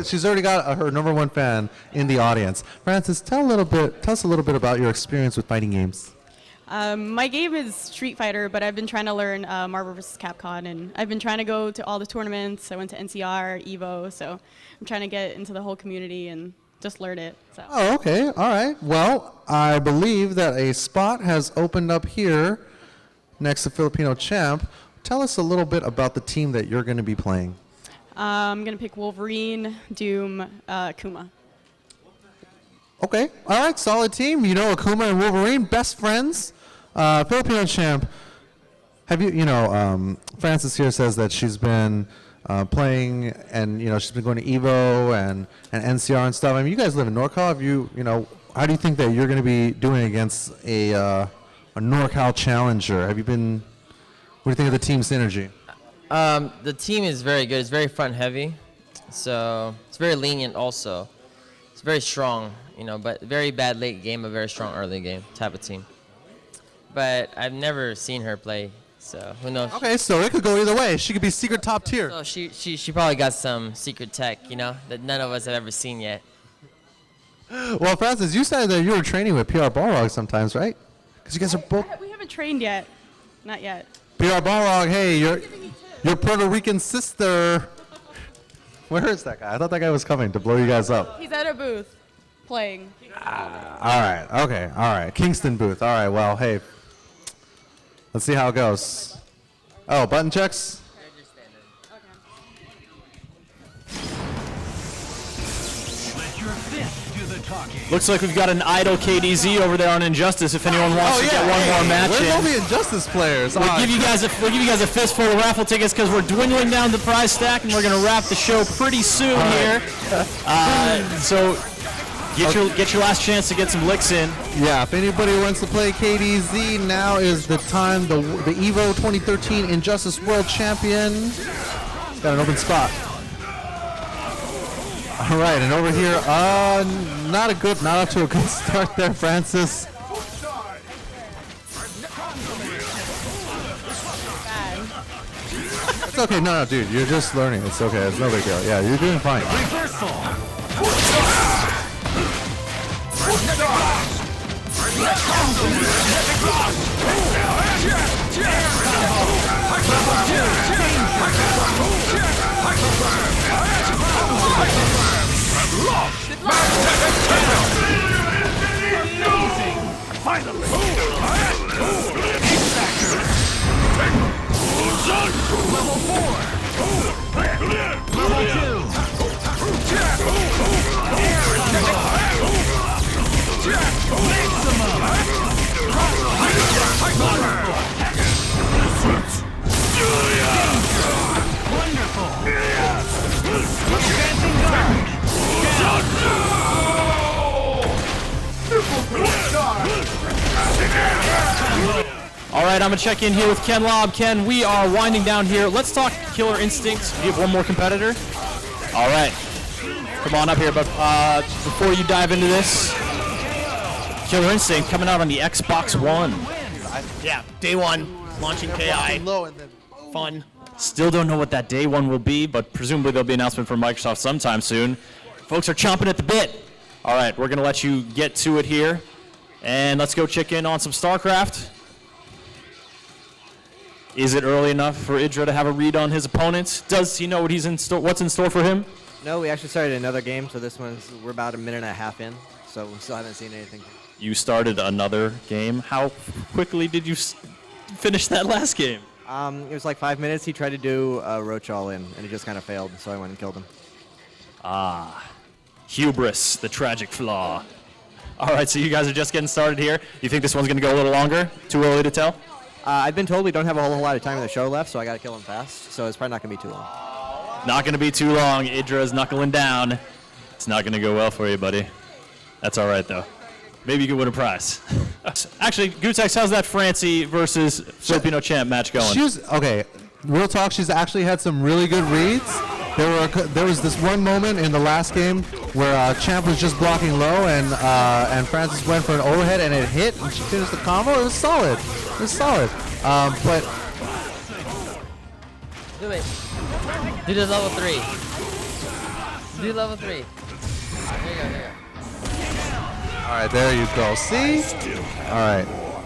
She's already got her #1 fan in the audience. Francis, tell us a little bit about your experience with fighting games. My game is Street Fighter, but I've been trying to learn Marvel vs. Capcom, and I've been trying to go to all the tournaments. I went to NCR, EVO, so I'm trying to get into the whole community and just learn it. So. Oh, okay. All right. Well, I believe that a spot has opened up here next to FilipinoChamp. Tell us a little bit about the team that you're going to be playing. I'm going to pick Wolverine, Doom, Akuma. Okay. All right. Solid team. You know, Akuma and Wolverine, best friends. FilipinoChamp, have Francis here says that she's been playing and, she's been going to EVO and NCR and stuff. I mean, you guys live in NorCal. How do you think that you're going to be doing against a NorCal challenger? What do you think of the team synergy? The team is very good. It's very front heavy, so it's very lenient also. It's very strong, but very bad late game, a very strong early game type of team. But I've never seen her play, so who knows? Okay, so it could go either way. She could be secret top tier. So she probably got some secret tech, that none of us have ever seen yet. Well, Francis, you said that you were training with PR Balrog sometimes, right? Because you guys are both... We haven't trained yet. Not yet. PR Balrog, hey, your Puerto Rican sister. Where is that guy? I thought that guy was coming to blow you guys up. He's at a booth playing. All right, okay, all right. Kingston booth. All right, well, hey. Let's see how it goes. Oh, button checks? Looks like we've got an idle KDZ over there on Injustice if anyone wants to get one more match Where's all in. the Injustice players? We'll give you guys a fistful of raffle tickets because we're dwindling down the prize stack and we're going to wrap the show pretty soon here. So get your last chance to get some licks in. Yeah, if anybody wants to play KDZ, now is the time. The EVO 2013 Injustice World Champion. It's got an open spot. All right, and over here, not up to a good start there, Francis. It's okay, no, dude, you're just learning. It's okay, it's no big deal. Yeah, you're doing fine. Level 4. Level All right, I'm gonna check in here with Ken Lobb. Ken, we are winding down here. Let's talk Killer Instincts. Do you have one more competitor? All right, come on up here. But before you dive into this, Killer Instinct coming out on the Xbox One. Yeah, day one, launching KI. Fun. Still don't know what that day one will be, but presumably there'll be an announcement from Microsoft sometime soon. Folks are chomping at the bit. All right, we're gonna let you get to it here, and let's go check in on some StarCraft. Is it early enough for IdrA to have a read on his opponents? Does he know what he's in store? What's in store for him? No, we actually started another game, so this one's we're about a minute and a half in, so we still haven't seen anything. You started another game. How quickly did you finish that last game? It was like 5 minutes. He tried to do a roach all in, and he just kind of failed, so I went and killed him. Ah, hubris, the tragic flaw. All right, so you guys are just getting started here. You think this one's going to go a little longer? Too early to tell? I've been told we don't have a whole lot of time in the show left, so I got to kill him fast. So it's probably not going to be too long. Not going to be too long. IdrA's knuckling down. It's not going to go well for you, buddy. That's all right, though. Maybe you can win a prize. Actually, Gutex, how's that Francie versus FilipinoChamp match going? Okay, real talk, she's actually had some really good reads. There was this one moment in the last game where Champ was just blocking low, and Francis went for an overhead, and it hit, and she finished the combo. It was solid. It was solid. But Do it. Do the level 3. Do level 3. There you go, there you go. all right, there you go. See? All right,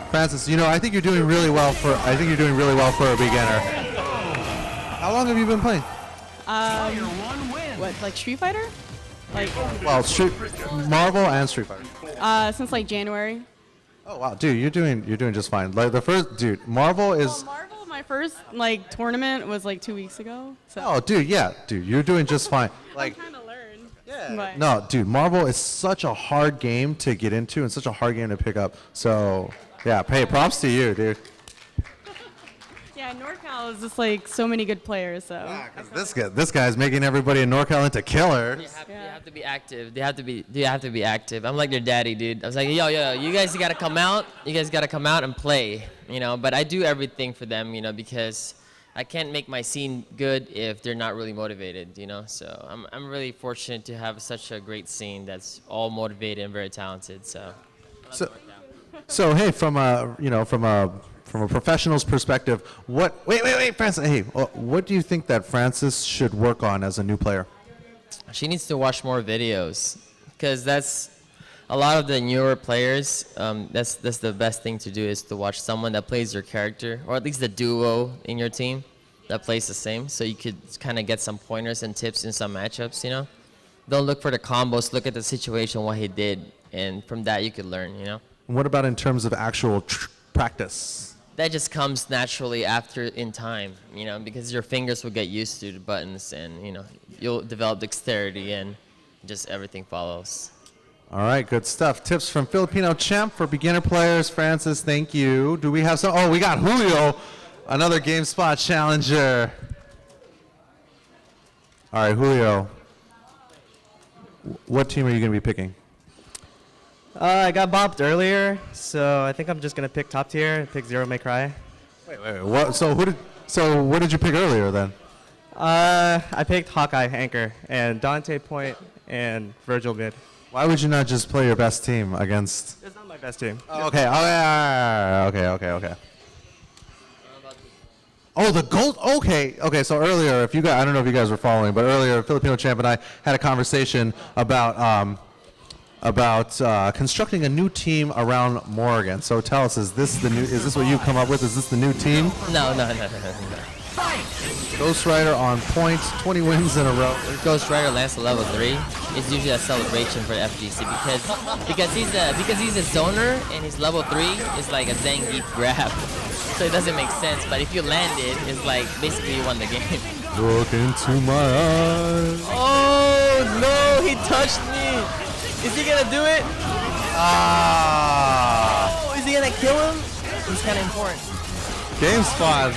Francis. You know, I think you're doing really well for. I think you're doing really well for a beginner. How long have you been playing? What, like Street Fighter? Like, Well, Marvel and Street Fighter. since like January. Oh wow, dude, you're doing just fine. Like the first, dude, Marvel is. Marvel, my first like tournament was like 2 weeks ago. So. Oh, dude, yeah, dude, you're doing just fine. Like, I'm trying to learn. Yeah. no, dude, Marvel is such a hard game to get into and such a hard game to pick up. So, yeah, hey, props to you, dude. Yeah, NorCal is just like so many good players. So. This guy's making everybody in NorCal into killers. You have to be active. You have to be active. I'm like their daddy, dude. I was like, yo, you guys gotta come out. You guys gotta come out and play, you know. But I do everything for them, you know, because I can't make my scene good if they're not really motivated, you know. So I'm really fortunate to have such a great scene that's all motivated and very talented. So hey, from a professional's perspective, wait, Francis, hey, what do you think that Francis should work on as a new player? She needs to watch more videos, because that's a lot of the newer players. That's the best thing to do, is to watch someone that plays your character, or at least the duo in your team that plays the same, so you could kind of get some pointers and tips in some matchups. You know, don't look for the combos. Look at the situation, what he did, and from that you could learn. You know. What about in terms of actual practice? That just comes naturally after in time, you know, because your fingers will get used to the buttons, and you know, you'll develop dexterity, and just everything follows. All right, good stuff. Tips from FilipinoChamp for beginner players. Francis, thank you. Do we have some? Oh, we got Julio, another GameSpot challenger. All right, Julio, what team are you going to be picking? I got bopped earlier, so I think I'm just gonna pick top tier and pick Zero May Cry. Wait, what? So what did you pick earlier then? I picked Hawkeye Anchor and Dante Point and Virgil mid. Why would you not just play your best team against? It's not my best team. Oh, okay. Oh, yeah. Okay. Oh, the gold. Okay. So earlier, if you guys, I don't know if you guys were following, but earlier, FilipinoChamp and I had a conversation about constructing a new team around Morgan. So tell us, is this what you've come up with? Is this the new team? No. Ghost Rider on point, 20 wins in a row. When Ghost Rider lands to level 3, it's usually a celebration for the FGC because he's a zoner and his level 3 is like a Zangief grab. So it doesn't make sense, but if you land it, it's like basically you won the game. Look into my eyes. Oh no, he touched me. Is he gonna do it? Oh, is he gonna kill him? He's kind of important. Game spot.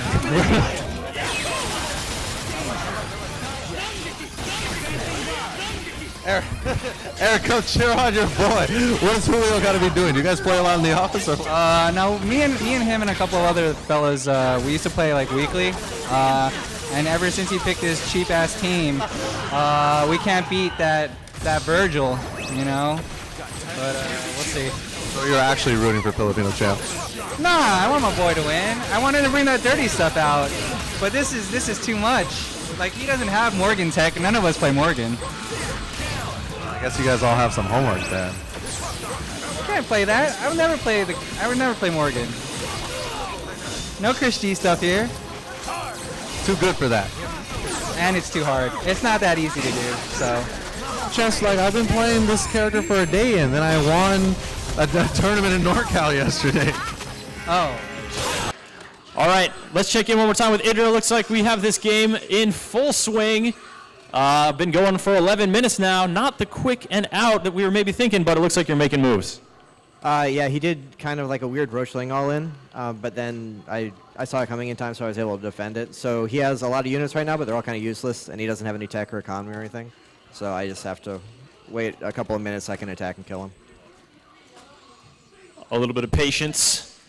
Eric, come cheer on your boy. What does Julio got to be doing? Do you guys play a lot in the office? Or? No, me and him and a couple of other fellas, we used to play like weekly. And ever since he picked his cheap ass team, we can't beat that Virgil, you know. But we'll see. So you're actually rooting for FilipinoChamp? Nah, I want my boy to win. I wanted to bring that dirty stuff out, but this is too much. Like he doesn't have Morgan tech. None of us play Morgan. I guess you guys all have some homework then. I can't play that. I would never play Morgan. No Chris G stuff here. Too good for that. And it's too hard. It's not that easy to do. So. Just like I've been playing this character for a day, and then I won a tournament in NorCal yesterday. Oh. All right, let's check in one more time with IdrA. Looks like we have this game in full swing. Been going for 11 minutes now. Not the quick and out that we were maybe thinking, but it looks like you're making moves. Yeah, he did kind of like a weird Roachling all-in, but then I saw it coming in time, so I was able to defend it. So he has a lot of units right now, but they're all kind of useless, and he doesn't have any tech or economy or anything. So I just have to wait a couple of minutes so I can attack and kill him. A little bit of patience,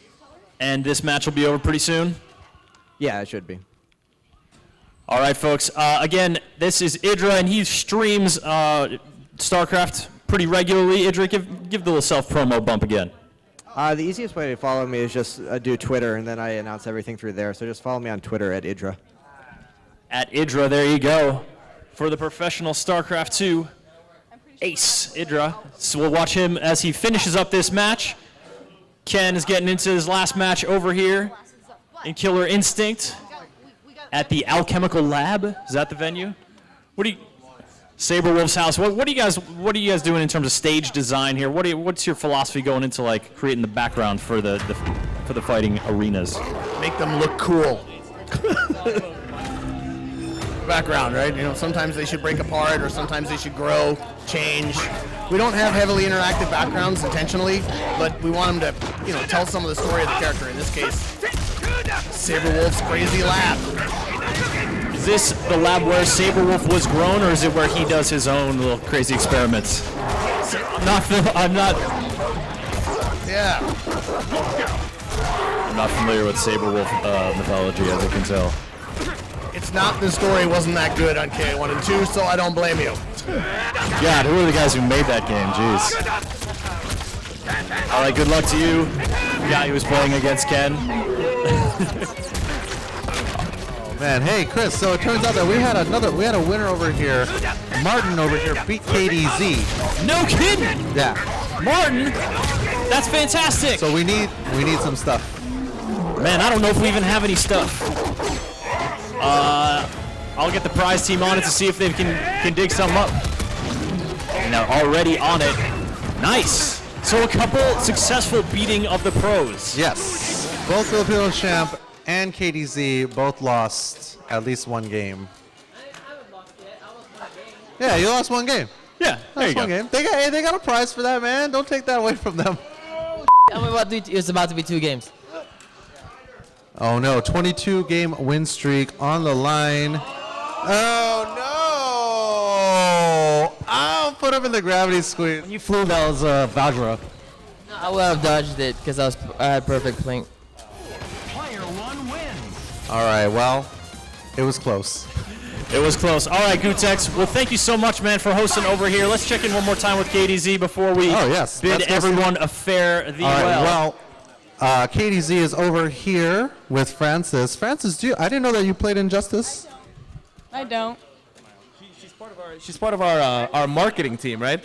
and this match will be over pretty soon? Yeah, it should be. All right, folks. Again, this is IdrA, and he streams StarCraft pretty regularly. IdrA, give the little self-promo bump again. The easiest way to follow me is just do Twitter, and then I announce everything through there. So just follow me on Twitter at IdrA. At IdrA, there you go. For the professional StarCraft 2 ace, IdrA. So we'll watch him as he finishes up this match. Ken is getting into his last match over here in Killer Instinct at the Alchemical Lab. Is that the venue? What do you? Saberwolf's house. What are you guys doing in terms of stage design here? What's your philosophy going into like creating the background for the fighting arenas? Make them look cool. Background, right? You know, sometimes they should break apart, or sometimes they should grow, change. We don't have heavily interactive backgrounds intentionally, but we want them to, you know, tell some of the story of the character. In this case, Saberwolf's crazy lab. Is this the lab where Saberwolf was grown, or is it where he does his own little crazy experiments? I'm not familiar with Saberwolf mythology, as you can tell. It's not, the story wasn't that good on KA1 and 2, so I don't blame you. God, who are the guys who made that game? Jeez. All right, good luck to you. The guy who was playing against Ken. Oh man, hey Chris. So it turns out that we had a winner over here. Martin over here beat KDZ. No kidding. Yeah. Martin, that's fantastic. So we need some stuff. Man, I don't know if we even have any stuff. I'll get the prize team on it to see if they can dig something up. And they're already on it. Nice. So a couple successful beating of the pros. Yes. Both FilipinoChamp and KDZ both lost at least one game. Yeah, you lost one game. Yeah, there you go. One game. They got a prize for that, man. Don't take that away from them. It's about to be 2 games. Oh no, 22 game win streak on the line. Oh no! I'll put him in the gravity squeeze. When you flew, that was Vajra. No, I would have dodged it because I had perfect blink. All right, well, it was close. It was close. All right, Gutex. Well, thank you so much, man, for hosting over here. Let's check in one more time with KDZ before we bid everyone a fare thee well. KDZ is over here with Francis. Francis, I didn't know that you played Injustice. I don't. She's part of our marketing team, right?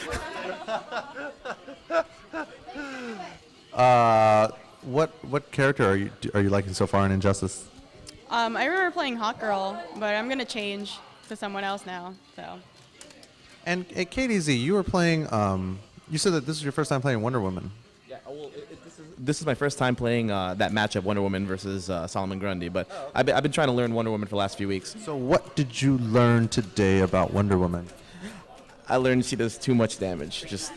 What character are you liking so far in Injustice? I remember playing Hot Girl, but I'm gonna change to someone else now. So. And at KDZ, you were playing. You said that this is your first time playing Wonder Woman. Yeah, well, this is my first time playing that matchup, Wonder Woman versus Solomon Grundy. But I've been trying to learn Wonder Woman for the last few weeks. So what did you learn today about Wonder Woman? I learned she does too much damage. Just.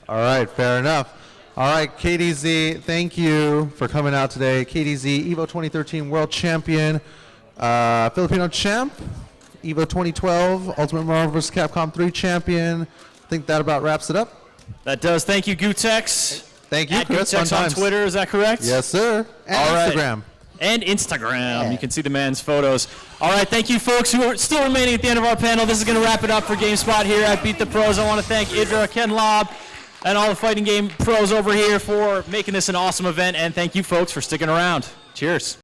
All right, fair enough. All right, KDZ, thank you for coming out today. KDZ, EVO 2013 World Champion, FilipinoChamp, EVO 2012 Ultimate Marvel vs. Capcom 3 Champion. I think that about wraps it up. That does. Thank you, Gutex. Thank you, At Chris. Gutex Fun on times. Twitter, is that correct? Yes, sir. And All right. Instagram. And Instagram. You can see the man's photos. All right, thank you, folks, who are still remaining at the end of our panel. This is going to wrap it up for GameSpot here at Beat the Pros. I want to thank IdrA, Ken Lobb, and all the fighting game pros over here for making this an awesome event. And thank you, folks, for sticking around. Cheers.